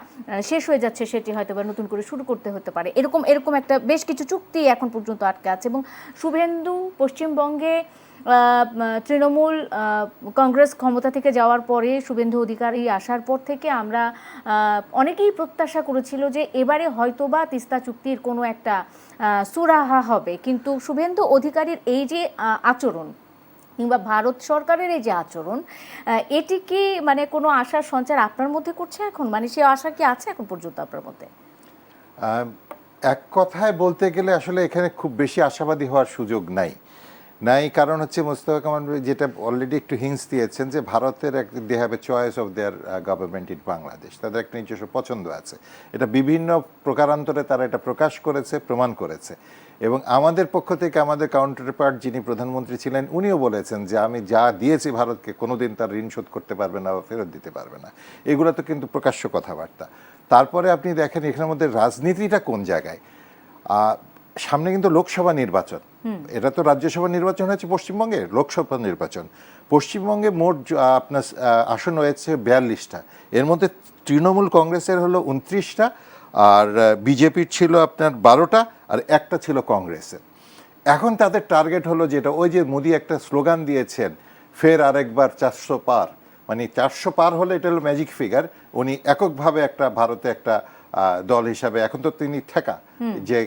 শেষ হয়ে যাচ্ছে সেটি হয়তো বা নতুন করে শুরু করতে হতে পারে, এরকম একটা বেশ কিছু চুক্তি এখন পর্যন্ত আটকে আছে। এবং শুভেন্দু পশ্চিমবঙ্গে তৃণমূল কংগ্রেস ক্ষমতা থেকে যাওয়ার পরে শুভেন্দু অধিকারী আসার পর থেকে আমরা অনেকেই প্রত্যাশা করেছিল যে এবারে হয়তোবা তিস্তা চুক্তির কোনো একটা সুরাহা হবে, কিন্তু শুভেন্দু অধিকারীর এই যে আচরণ কিংবা ভারত সরকারের এই যে আচরণ, এটি কি মানে কোনো আশার সঞ্চার আপনার মধ্যে করছে এখন? মানে সে আশা কি আছে এখন পর্যন্ত আপনার মধ্যে? এক কথায় বলতে গেলে আসলে এখানে খুব বেশি আশাবাদী হওয়ার সুযোগ নাই। কারণ হচ্ছে মোস্তফা কামাল যেটা অলরেডি একটু হিন্টস দিয়েছেন যে ভারতের they have a choice of their government in Bangladesh, তাদের একটা নিজস্ব পছন্দ আছে। এটা বিভিন্ন প্রকারান্তরে তারা এটা প্রকাশ করেছে, প্রমাণ করেছে। এবং আমাদের পক্ষ থেকে আমাদের কাউন্টার পার্ট যিনি প্রধানমন্ত্রী ছিলেন উনিও বলেছেন যে আমি যা দিয়েছি ভারতকে কোনোদিন তার ঋণ শোধ করতে পারবে না বা ফেরত দিতে পারবে না। এগুলো তো কিন্তু প্রকাশ্য কথাবার্তা। তারপরে আপনি দেখেন এখানের মধ্যে রাজনীতিটা কোন জায়গায়। সামনে কিন্তু লোকসভা নির্বাচন, এটা তো রাজ্যসভা নির্বাচন হয়েছে পশ্চিমবঙ্গে, লোকসভা নির্বাচন পশ্চিমবঙ্গে মোট আপনার আসন রয়েছে 42টা, এর মধ্যে তৃণমূল কংগ্রেসের হলো 29টা, আর বিজেপির ছিল আপনার 12টা, আর একটা ছিল কংগ্রেসের। এখন তাদের টার্গেট হলো যেটা ওই যে মোদি একটা স্লোগান দিয়েছেন, ফের আরেকবার 400 পার, মানে 400 পার হলে এটা হলো ম্যাজিক ফিগার। উনি এককভাবে একটা ভারতে একটা দল হিসাবে, এখন তো তিনি ঠেকা যে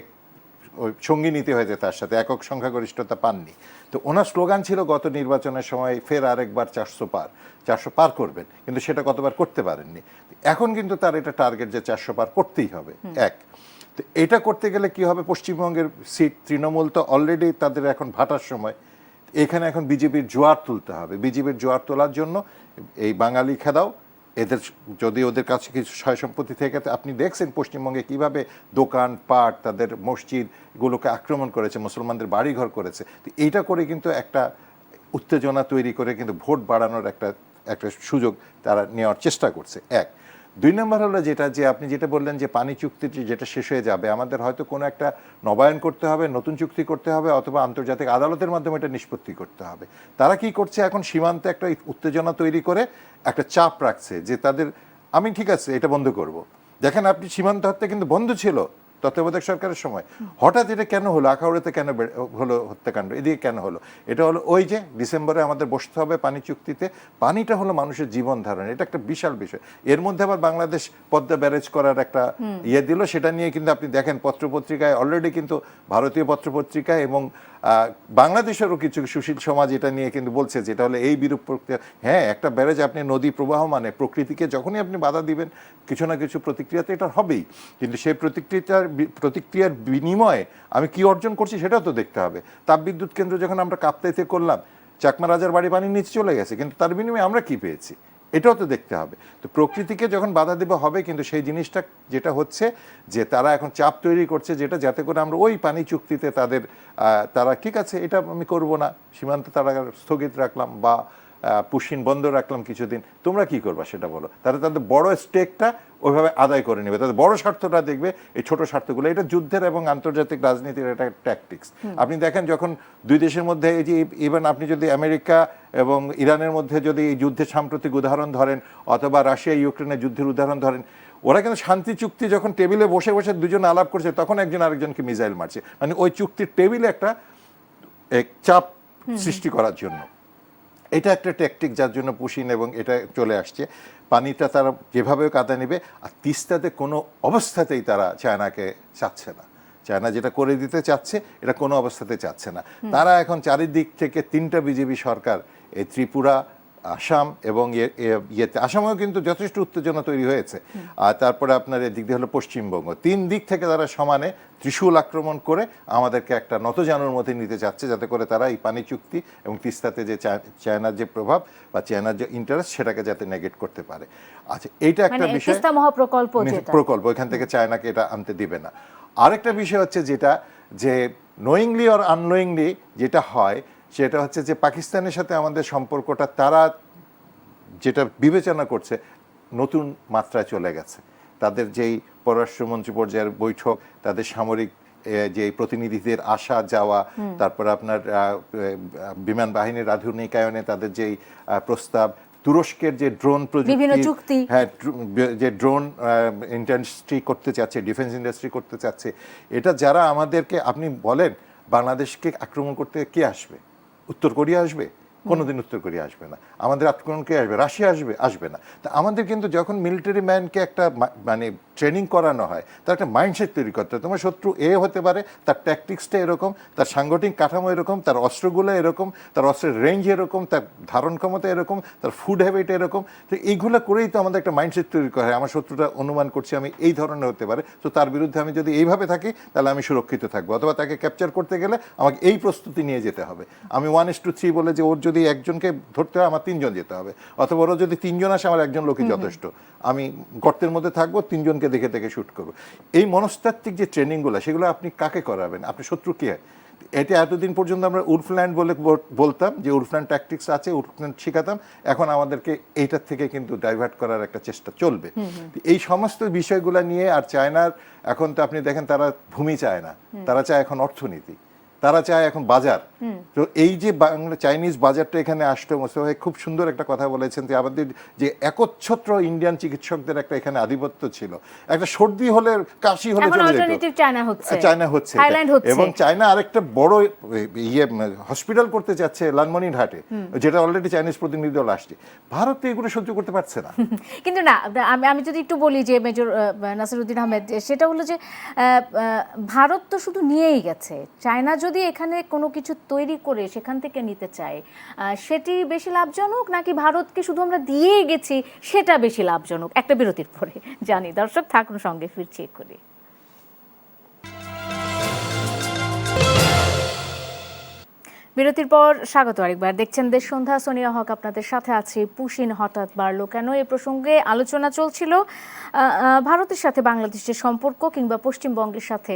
ওই সঙ্গী নীতি হয়েছে, তার সাথে একক সংখ্যাগরিষ্ঠতা পাননি। তো ওনার স্লোগান ছিল গত নির্বাচনের সময় ফের আরেকবার 400 পার করবেন, কিন্তু সেটা কতবার করতে পারেননি। এখন কিন্তু তার এটা টার্গেট যে 400 পার করতেই হবে। এক, তো এটা করতে গেলে কি হবে, পশ্চিমবঙ্গের সিট তৃণমূল তো অলরেডি তাদের এখন ভাটার সময়, এখানে এখন বিজেপির জোয়ার তুলতে হবে। বিজেপির জোয়ার তোলার জন্য এই বাঙালি খেদাও এদের, যদি ওদের কাছে কিছু সয় সম্পত্তি থেকে, আপনি দেখছেন পশ্চিমবঙ্গে কিভাবে দোকান পাট, তাদের মসজিদগুলোকে আক্রমণ করেছে, মুসলমানদের বাড়িঘর করেছে। তো এইটা করে কিন্তু একটা উত্তেজনা তৈরি করে কিন্তু ভোট বাড়ানোর একটা সুযোগ তারা নেওয়ার চেষ্টা করছে। এক, দুই নম্বর হলো যেটা যে আপনি যেটা বললেন যে পানি চুক্তিটি যেটা শেষ হয়ে যাবে, আমাদের হয়তো কোনো একটা নবায়ন করতে হবে, নতুন চুক্তি করতে হবে, অথবা আন্তর্জাতিক আদালতের মাধ্যমে এটা নিষ্পত্তি করতে হবে। তারা কি করছে এখন, সীমান্তে একটা উত্তেজনা তৈরি করে একটা চাপ রাখছে যে তাদের, আমি ঠিক আছে এটা বন্ধ করব। দেখেন আপনি সীমান্ত হত্যা কিন্তু বন্ধ ছিল তত্ত্বাবধায়ক সরকারের সময়, হঠাৎ এটা কেন হলো? আখাউড়াতে কেন হলো হত্যাকাণ্ড, এদিকে কেন হলো? এটা হলো ওই যে ডিসেম্বরে আমাদের বসতে হবে পানি চুক্তিতে। পানিটা হলো মানুষের জীবন ধারণ, এটা একটা বিশাল বিষয়। এর মধ্যে আবার বাংলাদেশ পদ্মা ব্যারেজ করার একটা দিল, সেটা নিয়ে কিন্তু আপনি দেখেন পত্রপত্রিকায় অলরেডি কিন্তু ভারতীয় পত্রপত্রিকায় এবং বাংলাদেশেরও কিছু সুশীল সমাজ এটা নিয়ে কিন্তু বলছে যেটা হলো এই বিরূপ প্রক্রিয়া। হ্যাঁ, একটা ব্যারেজ আপনি নদী প্রবাহ মানে প্রকৃতিকে যখনই আপনি বাধা দিবেন কিছু না কিছু প্রতিক্রিয়া তো এটা হবেই, কিন্তু সেই প্রতিক্রিয়ার বিনিময়ে আমি কি অর্জন করছি সেটাও তো দেখতে হবে। তাপবিদ্যুৎ কেন্দ্র যখন আমরা কাপ্তাইতে করলাম, চাকমা রাজার বাড়ি পানির নিচে চলে গেছে, কিন্তু তার বিনিময়ে আমরা কি পেয়েছি এটাও তো দেখতে হবে। তো প্রকৃতিকে যখন বাধা দেওয়া হবে, কিন্তু সেই জিনিসটা যেটা হচ্ছে যে তারা এখন চাপ তৈরি করছে যেটা, যাতে করে আমরা ওই পানি চুক্তিতে তাদের তারা ঠিক আছে এটা আমি করব না, সীমান্ত তারা স্থগিত রাখলাম বা পুশিন বন্ধ রাখলাম কিছুদিন, তোমরা কি করবা সেটা বলো। তারা তাদের বড় স্টেকটা ওইভাবে আদায় করে নেবে, তাদের বড় স্বার্থটা দেখবে, এই ছোট স্বার্থগুলো। এটা যুদ্ধের এবং আন্তর্জাতিক রাজনীতির একটা ট্যাকটিক্স। আপনি দেখেন যখন দুই দেশের মধ্যে এই যে ইভেন আপনি যদি আমেরিকা এবং ইরানের মধ্যে যদি এই যুদ্ধের সাম্প্রতিক উদাহরণ ধরেন, অথবা রাশিয়া ইউক্রেনের যুদ্ধের উদাহরণ ধরেন, ওরা কিন্তু শান্তি চুক্তি যখন টেবিলে বসে বসে দুজন আলাপ করছে, তখন একজন আরেকজনকে মিসাইল মারছে, মানে ওই চুক্তির টেবিলে একটা চাপ সৃষ্টি করার জন্য। এটা একটা ট্যাকটিক যার জন্য পুশিন এবং এটা চলে আসছে। পানিটা তারা যেভাবে কাঁদা নেবে। আর তিস্তাতে কোনো অবস্থাতেই তারা চায়নাকে চাচ্ছে না, চায়না যেটা করে দিতে চাচ্ছে এটা কোনো অবস্থাতে চাচ্ছে না। তারা এখন চারিদিক থেকে 3টা বিজেপি সরকার, এই ত্রিপুরা, আসাম এবং ইয়েতে, আসামেও কিন্তু যথেষ্ট উত্তেজনা তৈরি হয়েছে। আর তারপরে আপনার এদিক দিয়ে হলো পশ্চিমবঙ্গ, 3 দিক থেকে তারা সমানে ত্রিশূল আক্রমণ করে আমাদেরকে একটা নতজানুর মধ্যে নিতে চাচ্ছে, যাতে করে তারা এই পানি চুক্তি এবং তিস্তাতে যে চায়নার যে প্রভাব বা চায়নার যে ইন্টারেস্ট সেটাকে যাতে নেগেট করতে পারে। আচ্ছা, এইটা একটা বিষয়, প্রকল্প, এখান থেকে চায়নাকে এটা আনতে দিবে না। আরেকটা বিষয় হচ্ছে যেটা যে নোয়িংলি অর আননোয়িংলি যেটা হয় সেটা হচ্ছে যে পাকিস্তানের সাথে আমাদের সম্পর্কটা তারা যেটা বিবেচনা করছে নতুন মাত্রায় চলে গেছে। তাদের যেই পররাষ্ট্রমন্ত্রী পর্যায়ের বৈঠক, তাদের সামরিক যে প্রতিনিধিদের আসা যাওয়া, তারপর আপনার বিমান বাহিনীর আধুনিকায়নে তাদের যেই প্রস্তাব, তুরস্কের যে ড্রোন প্রযুক্তি, হ্যাঁ যে ড্রোন ইন্ডাস্ট্রি করতে চাচ্ছে, ডিফেন্স ইন্ডাস্ট্রি করতে চাচ্ছে, এটা যারা আমাদেরকে, আপনি বলেন বাংলাদেশকে আক্রমণ করতে কে আসবে? উত্তর কোরিয়া আসবে? কোনোদিন উত্তর কোরিয়া আসবে না। আমাদের আক্রমণ কে আসবে? রাশিয়া আসবে? আসবে না। তা আমাদের কিন্তু যখন মিলিটারি ম্যানকে একটা মানে ট্রেনিং করানো হয়, তার একটা মাইন্ডসেট তৈরি করতে হয়। তোমার শত্রু এ হতে পারে, তার ট্যাকটিক্সটা এরকম, তার সাংগঠনিক কাঠামো এরকম, তার অস্ত্রগুলো এরকম, তার অস্ত্রের রেঞ্জ এরকম, তার ধারণ ক্ষমতা এরকম, তার ফুড হ্যাবিট এরকম। তো এইগুলো করেই তো আমাদের একটা মাইন্ডসেট তৈরি করা হয়। আমার শত্রুটা অনুমান করছি আমি এই ধরনের হতে পারে, তো তার বিরুদ্ধে আমি যদি এইভাবে থাকি তাহলে আমি সুরক্ষিত থাকবো, অথবা তাকে ক্যাপচার করতে গেলে আমাকে এই প্রস্তুতি নিয়ে যেতে হবে। আমি 1:3 বলে যে ওর যদি একজনকে ধরতে হয় আমার 3 জন যেতে হবে, অথবা ওরা যদি 3 জন আসে আমার একজন লোকই যথেষ্ট। আমি গর্তের মধ্যে থাকবো, 3 জনকে দেখে দেখে শুট করবো। এই মনস্তাত্ত্বিক যে ট্রেনিংগুলো, সেগুলো আপনি কাকে করাবেন? আপনি শত্রু কে? এটা এতদিন পর্যন্ত আমরা উলফল্যান্ড বলে বলতাম যে উলফল্যান্ড ট্যাকটিক্স আছে, উলফল্যান্ড শেখাতাম। এখন আমাদেরকে এইটার থেকে কিন্তু ডাইভার্ট করার একটা চেষ্টা চলবে। এই সমস্ত বিষয়গুলো নিয়ে, আর চায়নার এখন তো আপনি দেখেন তারা ভূমি চায় না, তারা চায় এখন অর্থনীতি, তারা চায় এখন বাজার। তো এই যে চাইনিজ বাজারটা এখানে আসতো, মোস্তফা ভাই খুব সুন্দর একটা কথা বলেছেন যে আমাদের যে একচ্ছত্র ইন্ডিয়ান চিকিৎসকদের একটা এখানে আধিপত্য ছিল, একটা সর্দি হলে কাশি হলে চলে যেত, চায়না হচ্ছে। এবং চায়না আরেকটা বড় হসপিটাল করতে চাচ্ছে লালমনিরহাটে, যেটা অলরেডি চাইনিজ প্রতিনিধি দল আসছে। ভারত তো এগুলো সহ্য করতে পারছে না। কিন্তু না, আমি যদি একটু বলি যে মেজর নাসিরউদ্দিন আহমেদ, সেটা হলো যে ভারত তো শুধু নিয়েই গেছে। চায়না যদি এখানে কোনো কিছু তৈরি করে সেখান থেকে নিতে চায়, সেটি বেশি লাভজনক, নাকি ভারতকে শুধু আমরা দিয়েই গেছি সেটা বেশি লাভজনক? একটা বিরতির পরে জানি। দর্শক থাকুন সঙ্গে, ফিরছি এক্ষুনি। বিরতির পর স্বাগত আরেকবার। দেখছেন দেশ সন্ধ্যা, সোনিয়া হক আপনাদের সাথে আছি। পুশিন হঠাৎ বাড়লো কেন, এ প্রসঙ্গে আলোচনা চলছিল। ভারতের সাথে বাংলাদেশের সম্পর্ক, কিংবা পশ্চিমবঙ্গের সাথে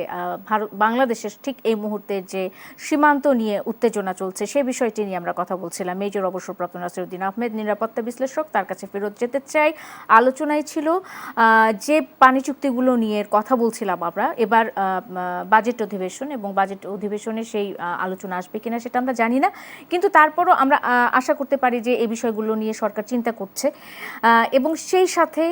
বাংলাদেশের ঠিক এই মুহূর্তে যে সীমান্ত নিয়ে উত্তেজনা চলছে, সে বিষয়টি নিয়ে আমরা কথা বলছিলাম। মেজর অবসরপ্রাপ্ত নাসিরউদ্দিন আহমেদ, নিরাপত্তা বিশ্লেষক, তার কাছে ফেরত যেতে চাই। আলোচনায় ছিল যে পানি চুক্তিগুলো নিয়ে কথা বলছিলাম আমরা। এবার বাজেট অধিবেশন, এবং বাজেট অধিবেশনে সেই আলোচনা আসবে কিনা সেটা আমরা জানি না, কিন্তু তারপরও আমরা আশা করতে পারি যে এই বিষয়গুলো নিয়ে সরকার চিন্তা করছে। এবং সেই সাথে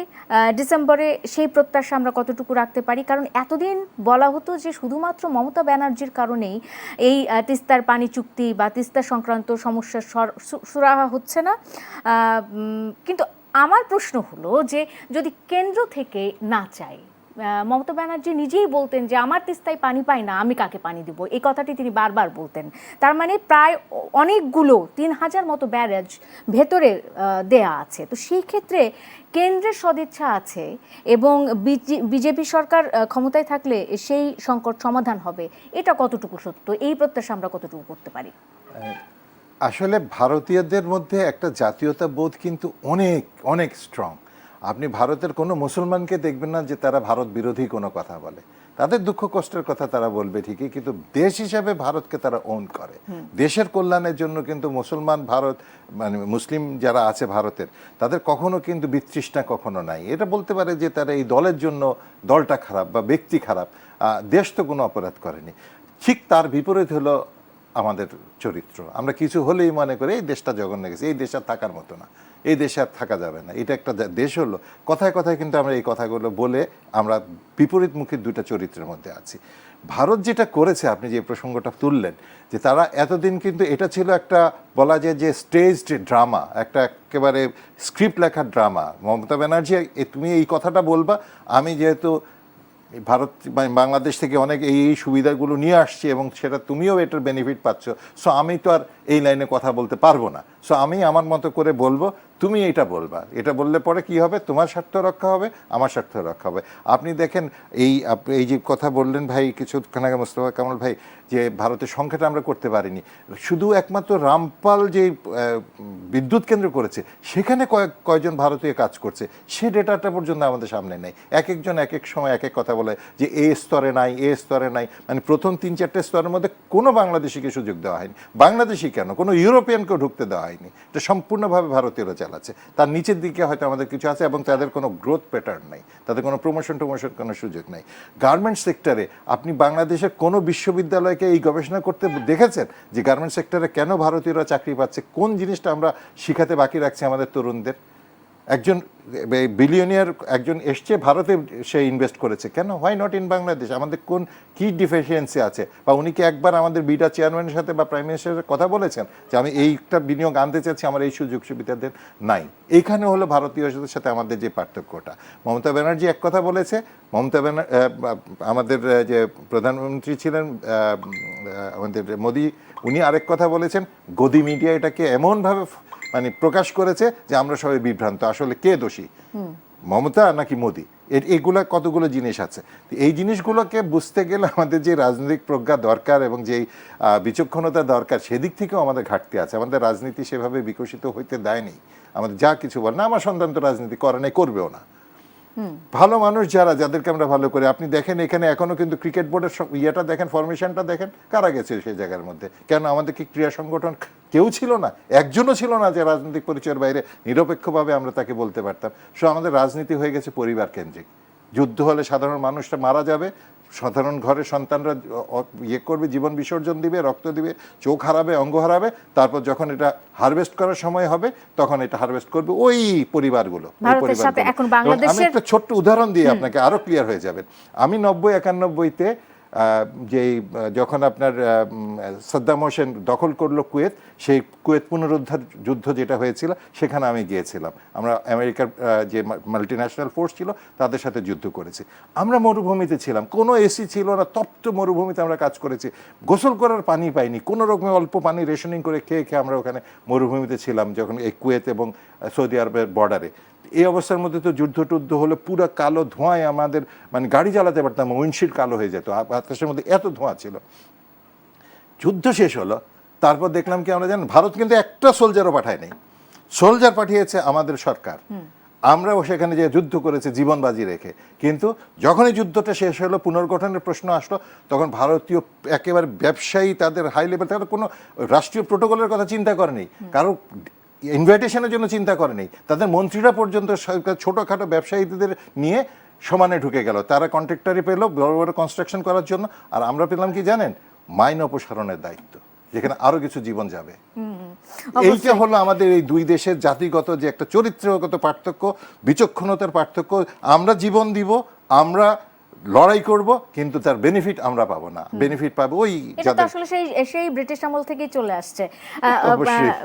ডিসেম্বরে সেই প্রত্যাশা আমরা কতটুকু রাখতে পারি, কারণ এতদিন বলা হতো যে শুধুমাত্র মমতা ব্যানার্জির কারণেই এই তিস্তার পানি চুক্তি বা তিস্তা সংক্রান্ত সমস্যার সুরাহা হচ্ছে না। কিন্তু আমার প্রশ্ন হলো যে যদি কেন্দ্র থেকে না চায়, মমতা ব্যানার্জি নিজেই বলতেন যে আমার তিস্তায় পানি পায় না, আমি কাকে পানি দিব, এই কথাটি তিনি বারবার বলতেন। তার মানে প্রায় অনেকগুলো 3000 মতো ব্যারেজ ভেতরে দেয়া আছে। তো সেই ক্ষেত্রে কেন্দ্রের সদিচ্ছা আছে এবং বিজেপি সরকার ক্ষমতায় থাকলে সেই সংকট সমাধান হবে, এটা কতটুকু সত্য? এই প্রত্যাশা আমরা কতটুকু করতে পারি? আসলে ভারতীয়দের মধ্যে একটা জাতীয়তা বোধ কিন্তু অনেক অনেক স্ট্রং। আপনি ভারতের কোনো মুসলমানকে দেখবেন না যে তারা ভারত বিরোধী কোনো কথা বলে। তাদের দুঃখ কষ্টের কথা তারা বলবে ঠিকই, কিন্তু দেশ হিসাবে ভারতকে তারা ওন করে। দেশের কল্যাণের জন্য কিন্তু মুসলমান ভারত, মানে মুসলিম যারা আছে ভারতের, তাদের কখনো কিন্তু বিতৃষ্ণা কখনো নাই। এটা বলতে পারে যে তারা এই দলের জন্য দলটা খারাপ বা ব্যক্তি খারাপ, দেশ তো কোনো অপরাধ করেনি। ঠিক তার বিপরীত হলো আমাদের চরিত্র। আমরা কিছু হলেই মনে করি এই দেশটা জঘন্য গেছে, এই দেশ আর থাকার মতো না, এই দেশে আর থাকা যাবে না, এটা একটা দেশ হলো। কথায় কথায় কিন্তু আমরা এই কথাগুলো বলে আমরা বিপরীতমুখী দুটা চরিত্রের মধ্যে আছি। ভারত যেটা করেছে, আপনি যে প্রসঙ্গটা তুললেন, যে তারা এতদিন কিন্তু এটা ছিল একটা বলা যায় যে স্টেজড ড্রামা, একটা একেবারে স্ক্রিপ্ট লেখার ড্রামা। মমতা ব্যানার্জি তুমি এই কথাটা বলবা, আমি যেহেতু ভারত বাংলাদেশ থেকে অনেক এই সুবিধাগুলো নিয়ে আসছি এবং সেটা তুমিও এটার বেনিফিট পাচ্ছ, সো আমি তো আর এই লাইনে কথা বলতে পারবো না, সো আমি আমার মতো করে বলবো, তুমি এটা বলবা, এটা বললে পরে কি হবে, তোমার স্বার্থ রক্ষা হবে, আমার স্বার্থ রক্ষা হবে। আপনি দেখেন এই যে কথা বললেন ভাই কিছুক্ষণ আগে মোস্তফা কামাল ভাই, যে ভারতের সংখ্যাটা আমরা করতে পারিনি, শুধু একমাত্র রামপাল যে বিদ্যুৎ কেন্দ্র করেছে সেখানে কয়জন ভারতীয় কাজ করছে সে ডেটাটা পর্যন্ত আমাদের সামনে নেই। এক একজন এক এক সময় এক এক কথা বলে যে এ স্তরে নাই, এ স্তরে নাই, মানে প্রথম 3-4টে স্তরের মধ্যে কোনো বাংলাদেশিকে সুযোগ দেওয়া হয়নি। বাংলাদেশি কেন, কোনো ইউরোপিয়ানকেও ঢুকতে দেওয়া হয়নি। এটা সম্পূর্ণভাবে ভারতীয়রা চালাচ্ছে। তার নিচের দিকে হয়তো আমাদের কিছু আছে এবং তাদের কোনো গ্রোথ প্যাটার্ন নেই, তাদের কোনো প্রমোশন কোনো সুযোগ নেই। গার্মেন্টস সেক্টরে আপনি বাংলাদেশের কোনো বিশ্ববিদ্যালয়কে এই গবেষণা করতে দেখেছেন যে গার্মেন্টস সেক্টরে কেন ভারতীয়রা চাকরি পাচ্ছে, কোন জিনিসটা আমরা শিখাতে বাকি রাখছি আমাদের তরুণদের? একজন বিলিয়নিয়ার একজন এসছে ভারতে, সে ইনভেস্ট করেছে, কেন? Why not in Bangladesh? আমাদের কোন কি ডিফিসিয়েন্সি আছে? বা উনি কি একবার আমাদের বিডা চেয়ারম্যানের সাথে বা প্রাইম মিনিস্টারের সাথে কথা বলেছেন যে আমি এইটা বিনিয়োগ আনতে চাচ্ছি, আমার এই সুযোগ সুবিধা দেন? নাই। এইখানে হলো ভারতীয়দের সাথে আমাদের যে পার্থক্যটা। মমতা ব্যানার্জি এক কথা বলেছে, আমাদের যে প্রধানমন্ত্রী ছিলেন আমাদের মোদি, উনি আরেক কথা বলেছেন। গদি মিডিয়া এটাকে এমনভাবে মানে প্রকাশ করেছে যে আমরা সবাই বিভ্রান্ত। আসলে কে দোষী, মমতা নাকি মোদি? এগুলা কতগুলো জিনিস আছে। এই জিনিসগুলোকে বুঝতে গেলে আমাদের যে রাজনৈতিক প্রজ্ঞা দরকার এবং যেই বিচক্ষণতা দরকার, সেদিক থেকেও আমাদের ঘাটতি আছে। আমাদের রাজনীতি সেভাবে বিকশিত হইতে দেয়নি। আমাদের যা কিছু বল না, আমার সন্তান তো রাজনীতি করে নাই, করবেও না। ভালো মানুষ যাদেরকে আমরা ভালো করি, আপনি দেখেন এখানে এখনো কিন্তু ক্রিকেট বোর্ডের ইয়েটা দেখেন, ফরমেশনটা দেখেন, কারা গেছে সেই জায়গার মধ্যে? কেন আমাদের কি ক্রীড়া সংগঠন কেউ ছিল না? একজনও ছিল না যে রাজনৈতিক পরিচয়ের বাইরে নিরপেক্ষভাবে আমরা তাকে বলতে পারতাম। আমাদের রাজনীতি হয়ে গেছে পরিবার কেন্দ্রিক। যুদ্ধ হলে সাধারণ মানুষটা মারা যাবে, সাধারণ ঘরের সন্তানরা করবে, জীবন বিসর্জন দিবে, রক্ত দিবে, চোখ হারাবে, অঙ্গ হারাবে, তারপর যখন এটা হারভেস্ট করার সময় হবে তখন এটা হারভেস্ট করবে ওই পরিবারগুলো। আমি একটা ছোট্ট উদাহরণ দিয়ে আপনাকে আরো ক্লিয়ার হয়ে যাবেন। আমি 90-91-তে যখন আপনার সাদ্দাম হোসেন দখল করলো কুয়েত, সেই কুয়েত পুনরুদ্ধার যুদ্ধ যেটা হয়েছিল সেখানে আমি গিয়েছিলাম। আমরা আমেরিকার যে মাল্টি ন্যাশনাল ফোর্স ছিল তাদের সাথে যুদ্ধ করেছি। আমরা মরুভূমিতে ছিলাম, কোনো এসি ছিল না, তপ্ত মরুভূমিতে আমরা কাজ করেছি, গোসল করার পানি পাইনি, কোনো রকমের অল্প পানি রেশনিং করে খেয়ে আমরা ওখানে মরুভূমিতে ছিলাম যখন এই কুয়েত এবং সৌদি আরবের বর্ডারে। এই অবস্থার মধ্যে তো যুদ্ধ হলে পুরো কালো ধোঁয়ায় আমাদের মানে গাড়ি চালাতে পারতাম, উইন্ডশিল্ড কালো হয়ে যেত, বাতাসের মধ্যে এত ধোঁয়া ছিল। যুদ্ধ শেষ হলো, তারপর দেখলাম কি আমরা জানেন, ভারত কিন্তু একটা সোলজারও পাঠায় নাই, সোলজার পাঠিয়েছে আমাদের সরকার। আমরাও সেখানে যে যুদ্ধ করেছে জীবন বাজি রেখে। কিন্তু যখনই যুদ্ধটা শেষ হলো, পুনর্গঠনের প্রশ্ন আসলো, তখন ভারতীয় একেবারে ব্যবসায়ী, তাদের হাই লেভেল, তাদের কোনো রাষ্ট্রীয় প্রোটোকলের কথা চিন্তা করেনি, কারো ইনভাইটেশনের জন্য চিন্তা করেনি, তাদের মন্ত্রীরা পর্যন্ত ছোটোখাটো ব্যবসায়ীদের নিয়ে সমানে ঢুকে গেল। তারা কন্ট্রাক্টরি পেলো বড় বড় কনস্ট্রাকশন করার জন্য, আর আমরা পেলাম কি জানেন, মাইন অপসারণের দায়িত্ব, যেখানে আরো কিছু জীবন যাবে। এইটা হলো আমাদের এই দুই দেশের জাতিগত যে একটা চরিত্রগত পার্থক্য, বিচক্ষণতার পার্থক্য। আমরা জীবন দিব, আমরা লড়াই করব, কিন্তু তার বেনিফিট আমরা পাবো না, বেনিফিট পাবো ওই যাদের। আসলে সেই ব্রিটিশ আমল থেকেই চলে আসছে।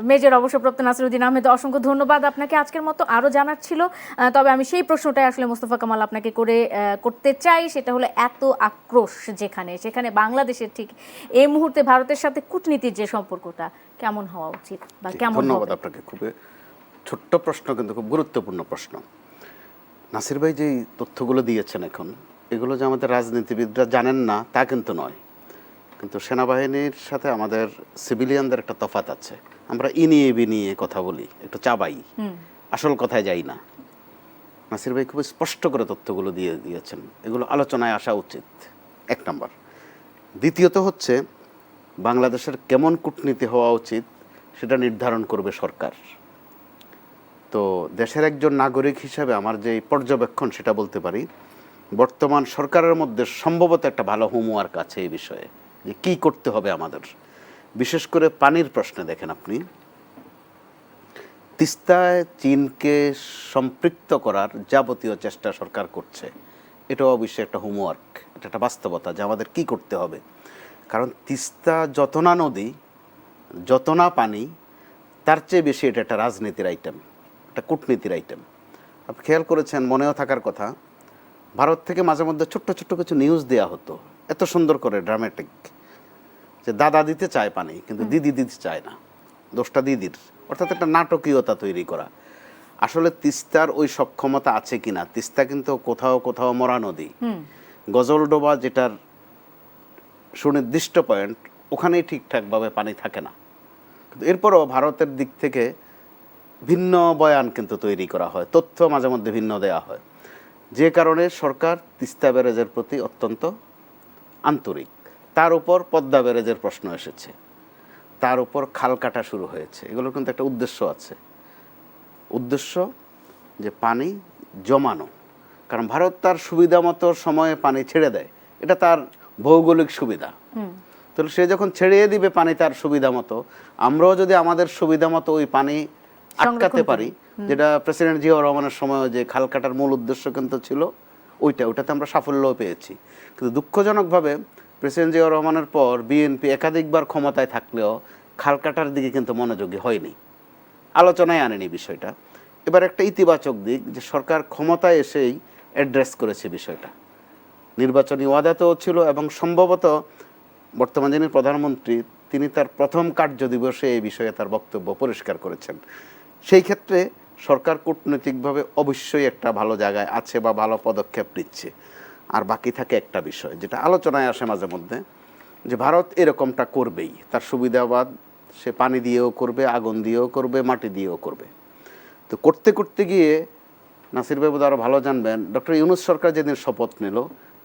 মেজর অবসরপ্রাপ্ত নাসিরউদ্দিন আহমেদ, অসংখ্য ধন্যবাদ আপনাকে। আজকের মতো আরো জানার ছিল, তবে আমি সেই প্রশ্নটাই আসলে মোস্তফা কামাল আপনাকে করতে চাই, সেটা হলো এত আক্রোশ সেখানে বাংলাদেশের ঠিক এই মুহূর্তে ভারতের সাথে কূটনীতির যে সম্পর্কটা কেমন হওয়া উচিত বা কেমন? ধন্যবাদ আপনাকে। খুবই ছোট্ট প্রশ্ন, কিন্তু খুব গুরুত্বপূর্ণ প্রশ্ন। নাসির ভাই যে তথ্যগুলো দিয়েছেন এখন, এগুলো যে আমাদের রাজনীতিবিদরা জানেন না তা কিন্তু নয়, কিন্তু সেনাবাহিনীর সাথে আমাদের সিভিলিয়ানদের একটা তফাৎ আছে। আমরা ইনিয়ে বিনিয়ে কথা বলি, একটু চাবাই, আসল কথায় যাই না। নাসির ভাই খুব স্পষ্ট করে তথ্যগুলো দিয়েছেন, এগুলো আলোচনায় আসা উচিত, এক নম্বর। দ্বিতীয়ত হচ্ছে, বাংলাদেশের কেমন কূটনীতি হওয়া উচিত সেটা নির্ধারণ করবে সরকার। তো দেশের একজন নাগরিক হিসাবে আমার যে পর্যবেক্ষণ সেটা বলতে পারি, বর্তমান সরকারের মধ্যে সম্ভবত একটা ভালো হোমওয়ার্ক আছে এই বিষয়ে, যে কী করতে হবে আমাদের। বিশেষ করে পানির প্রশ্নে দেখেন আপনি, তিস্তায় চীনকে সম্পৃক্ত করার যাবতীয় চেষ্টা সরকার করছে, এটাও অবশ্যই একটা হোমওয়ার্ক, এটা একটা বাস্তবতা যে আমাদের কী করতে হবে। কারণ তিস্তা যত না নদী, যত না পানি, তার চেয়ে বেশি এটা একটা রাজনীতির আইটেম, একটা কূটনীতির আইটেম। আপনি খেয়াল করেছেন, মনেও থাকার কথা, ভারত থেকে মাঝে মধ্যে ছোট্ট ছোট্ট কিছু নিউজ দেওয়া হতো এত সুন্দর করে, ড্রামাটিক, যে দাদা দিতে চায় পানি কিন্তু দিদি দিতে চায় না, দোষটা দিদির, অর্থাৎ একটা নাটকীয়তা তৈরি করা। আসলে তিস্তার ওই সক্ষমতা আছে কিনা। তিস্তা কিন্তু কোথাও কোথাও মরা নদী, গজলডোবা যেটার সুনির্দিষ্ট পয়েন্ট, ওখানেই ঠিকঠাকভাবে পানি থাকে না। কিন্তু এরপরও ভারতের দিক থেকে ভিন্ন বয়ান কিন্তু তৈরি করা হয়, তথ্য মাঝে মধ্যে ভিন্ন দেওয়া হয়, যে কারণে সরকার তিস্তা ব্যারেজের প্রতি অত্যন্ত আন্তরিক। তার উপর পদ্মা ব্যারেজের প্রশ্ন এসেছে, তার উপর খাল কাটা শুরু হয়েছে। এগুলোর কিন্তু একটা উদ্দেশ্য আছে, উদ্দেশ্য যে পানি জমানো। কারণ ভারত তার সুবিধা মতো সময়ে পানি ছেড়ে দেয়, এটা তার ভৌগোলিক সুবিধা। তাহলে সে যখন ছেড়ে দিবে পানি তার সুবিধা মতো, আমরাও যদি আমাদের সুবিধা মতো ওই পানি আটকাতে পারি, যেটা প্রেসিডেন্ট জিয়াউর রহমানের সময় যে খাল কাটার মূল উদ্দেশ্য কিন্তু ছিল ওইটাতে আমরা সাফল্যও পেয়েছি। কিন্তু দুঃখজনকভাবে প্রেসিডেন্ট জিয়াউর রহমানের পর বিএনপি একাধিকবার ক্ষমতায় থাকলেও খাল কাটার দিকে কিন্তু মনোযোগী হয়নি, আলোচনায় আনেনি বিষয়টা। এবার একটা ইতিবাচক দিক যে সরকার ক্ষমতায় এসেই অ্যাড্রেস করেছে বিষয়টা, নির্বাচনী ওয়াদাতেও ছিল, এবং সম্ভবত বর্তমান যিনি প্রধানমন্ত্রী তিনি তার প্রথম কার্য দিবসে এই বিষয়ে তার বক্তব্য পরিষ্কার করেছেন। সেই ক্ষেত্রে সরকার কূটনৈতিকভাবে অবশ্যই একটা ভালো জায়গায় আছে বা ভালো পদক্ষেপ নিচ্ছে। আর বাকি থাকে একটা বিষয় যেটা আলোচনায় আসে মাঝে মধ্যে, যে ভারত এরকমটা করবেই, তার সুবিধাবাদ সে পানি দিয়েও করবে, আগুন দিয়েও করবে, মাটি দিয়েও করবে। তো করতে করতে গিয়ে নাসির বাবু আরও ভালো জানবেন, ডক্টর ইউনূস সরকার যেদিন শপথ নিল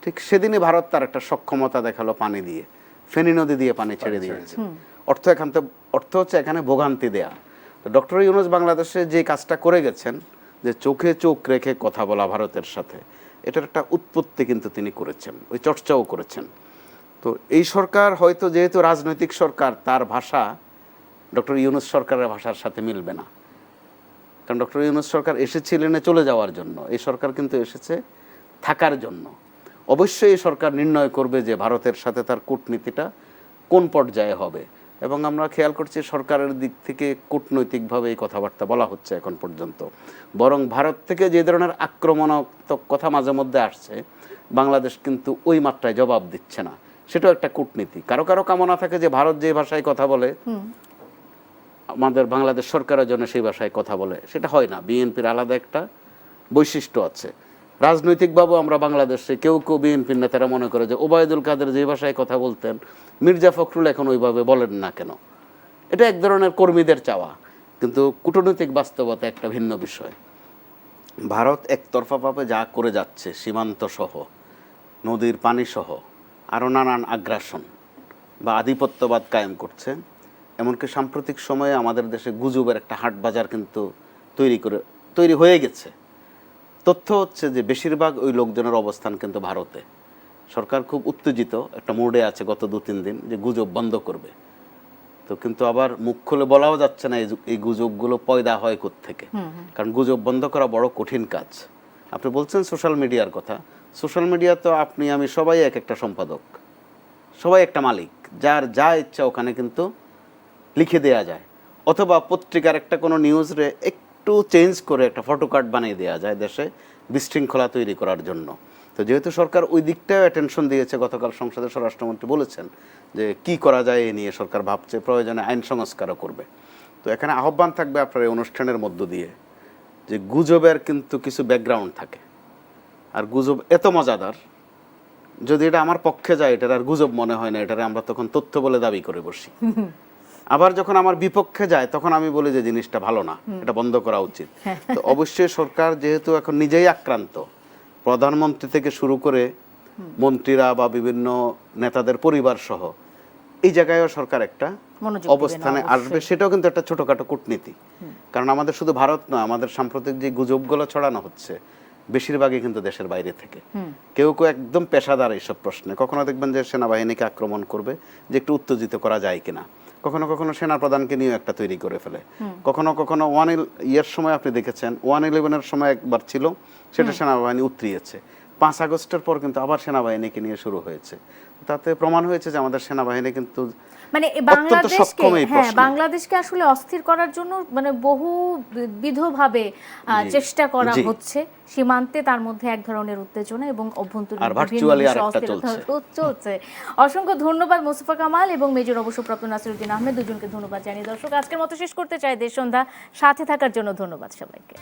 ঠিক সেদিনই ভারত তার একটা সক্ষমতা দেখালো পানি দিয়ে, ফেনী নদী দিয়ে পানি ছেড়ে দিয়েছে। অর্থ হচ্ছে এখানে ভোগান্তি দেয়া। তো ডক্টর ইউনূস বাংলাদেশে যে কাজটা করে গেছেন, যে চোখে চোখ রেখে কথা বলা ভারতের সাথে, এটার একটা উৎপত্তি কিন্তু তিনি করেছেন, ওই চর্চাও করেছেন। তো এই সরকার হয়তো যেহেতু রাজনৈতিক সরকার, তার ভাষা ডক্টর ইউনূস সরকারের ভাষার সাথে মিলবে না। কারণ ডক্টর ইউনূস সরকার এসেছিলেন চলে যাওয়ার জন্য, এই সরকার কিন্তু এসেছে থাকার জন্য। অবশ্যই এই সরকার নির্ণয় করবে যে ভারতের সাথে তার কূটনীতিটা কোন পর্যায়ে হবে। এবং আমরা খেয়াল করছি সরকারের দিক থেকে কূটনৈতিকভাবে এই কথাবার্তা বলা হচ্ছে এখন পর্যন্ত। বরং ভারত থেকে যে ধরনের আক্রমণাত্মক কথা মাঝে মধ্যে আসছে, বাংলাদেশ কিন্তু ওই মাত্রায় জবাব দিচ্ছে না। সেটাও একটা কূটনীতি। কারো কারো কামনা থাকে যে ভারত যে ভাষায় কথা বলে আমাদের বাংলাদেশ সরকারের জন্য সেই ভাষায় কথা বলে, সেটা হয় না। বিএনপির আলাদা একটা বৈশিষ্ট্য আছে। রাজনৈতিকভাবে আমরা বাংলাদেশে কেউ কেউ বিএনপির নেতারা মনে করে যে ওবায়দুল কাদের যে ভাষায় কথা বলতেন মির্জা ফখরুল এখন ওইভাবে বলেন না কেন। এটা এক ধরনের কর্মীদের চাওয়া, কিন্তু কূটনৈতিক বাস্তবতা একটা ভিন্ন বিষয়। ভারত একতরফাভাবে যা করে যাচ্ছে, সীমান্ত সহ, নদীর পানি সহ, আরও নানান আগ্রাসন বা আধিপত্যবাদ কায়েম করছে। এমনকি সাম্প্রতিক সময়ে আমাদের দেশে গুজবের একটা হাট বাজার কিন্তু তৈরি হয়ে গেছে। তথ্য হচ্ছে যে বেশিরভাগ ওই লোকজনের অবস্থান কিন্তু ভারতে। সরকার খুব উত্তেজিত একটা মুডে আছে গত 2-3 দিন যে গুজব বন্ধ করবে। তো কিন্তু আবার মুখ খুলে বলাও যাচ্ছে না এই গুজবগুলো পয়দা হয় কোত্থেকে। কারণ গুজব বন্ধ করা বড় কঠিন কাজ। আপনি বলছেন সোশ্যাল মিডিয়ার কথা, সোশ্যাল মিডিয়া তো আপনি আমি সবাই এক একটা সম্পাদক, সবাই একটা মালিক, যার যা ইচ্ছা ওখানে কিন্তু লিখে দেয়া যায়। অথবা পত্রিকার একটা কোনো নিউজরে একটু চেঞ্জ করে একটা ফটোকার্ড বানিয়ে দেওয়া যায় দেশে বিশৃঙ্খলা তৈরি করার জন্য। তো যেহেতু সরকার ওই দিকটাও অ্যাটেনশন দিয়েছে, গতকাল সংসদে স্বরাষ্ট্রমন্ত্রী বলেছেন যে কি করা যায় এ নিয়ে সরকার ভাবছে, প্রয়োজনে আইন সংস্কারও করবে। তো এখানে আহ্বান থাকবে আপনার এই অনুষ্ঠানের মধ্য দিয়ে যে গুজবের কিন্তু কিছু ব্যাকগ্রাউন্ড থাকে, আর গুজব এত মজাদার যদি এটা আমার পক্ষে যায় এটার আর গুজব মনে হয় না, এটারে আমরা তখন তথ্য বলে দাবি করে বসি। আবার যখন আমার বিপক্ষে যায় তখন আমি বলি যে জিনিসটা ভালো না, এটা বন্ধ করা উচিত। তো অবশ্যই সরকার যেহেতু এখন নিজেই আক্রান্ত, প্রধানমন্ত্রী থেকে শুরু করে মন্ত্রীরা বা বিভিন্ন নেতাদের পরিবার সহ, এই জায়গায়ও সরকার একটা অবস্থানে আসবে। সেটাও কিন্তু একটা ছোটখাটো কূটনীতি। কারণ আমাদের শুধু ভারত নয়, আমাদের সাম্প্রতিক যে গুজবগুলো ছড়ানো হচ্ছে বেশিরভাগই কিন্তু দেশের বাইরে থেকে। কেউ কেউ একদম পেশাদার এইসব প্রশ্নে, কখনো দেখবেন যে সেনাবাহিনীকে আক্রমণ করবে যে একটু উত্তেজিত করা যায় কিনা, কখনো কখনো সেনা প্রধানকে নিয়েও একটা তৈরি করে ফেলে, কখনো কখনো সময় আপনি দেখেছেন 1/11 সময় একবার ছিল, সেটা সেনাবাহিনী উতরিয়েছে। 5 আগস্টের পর কিন্তু আবার সেনাবাহিনীকে নিয়ে শুরু হয়েছে। তাতে প্রমাণ হয়েছে যে আমাদের সেনাবাহিনী কিন্তু মানে অত্যন্ত সক্ষম এই প্রশ্নে। বাংলাদেশকে আসলে অস্থির করার জন্য মানে বহুবিধভাবে চেষ্টা করা জি। হচ্ছে। সীমান্তে তার মধ্যে এক ধরনের উত্তেজনা এবং অভ্যন্তরীণ আর বিভিন্ন ভার্চুয়ালি বিষয়ে আরেকটা অস্থিরতা চলছে। অসংখ্য ধন্যবাদ মোস্তফা কামাল এবং মেজর অবসরপ্রাপ্ত নাসিরউদ্দিন আহমেদ, দুজনকে ধন্যবাদ জানিয়ে দর্শক আজকের মতো শেষ করতে চাই দেশ সন্ধ্যা। সাথে থাকার জন্য ধন্যবাদ সবাইকে।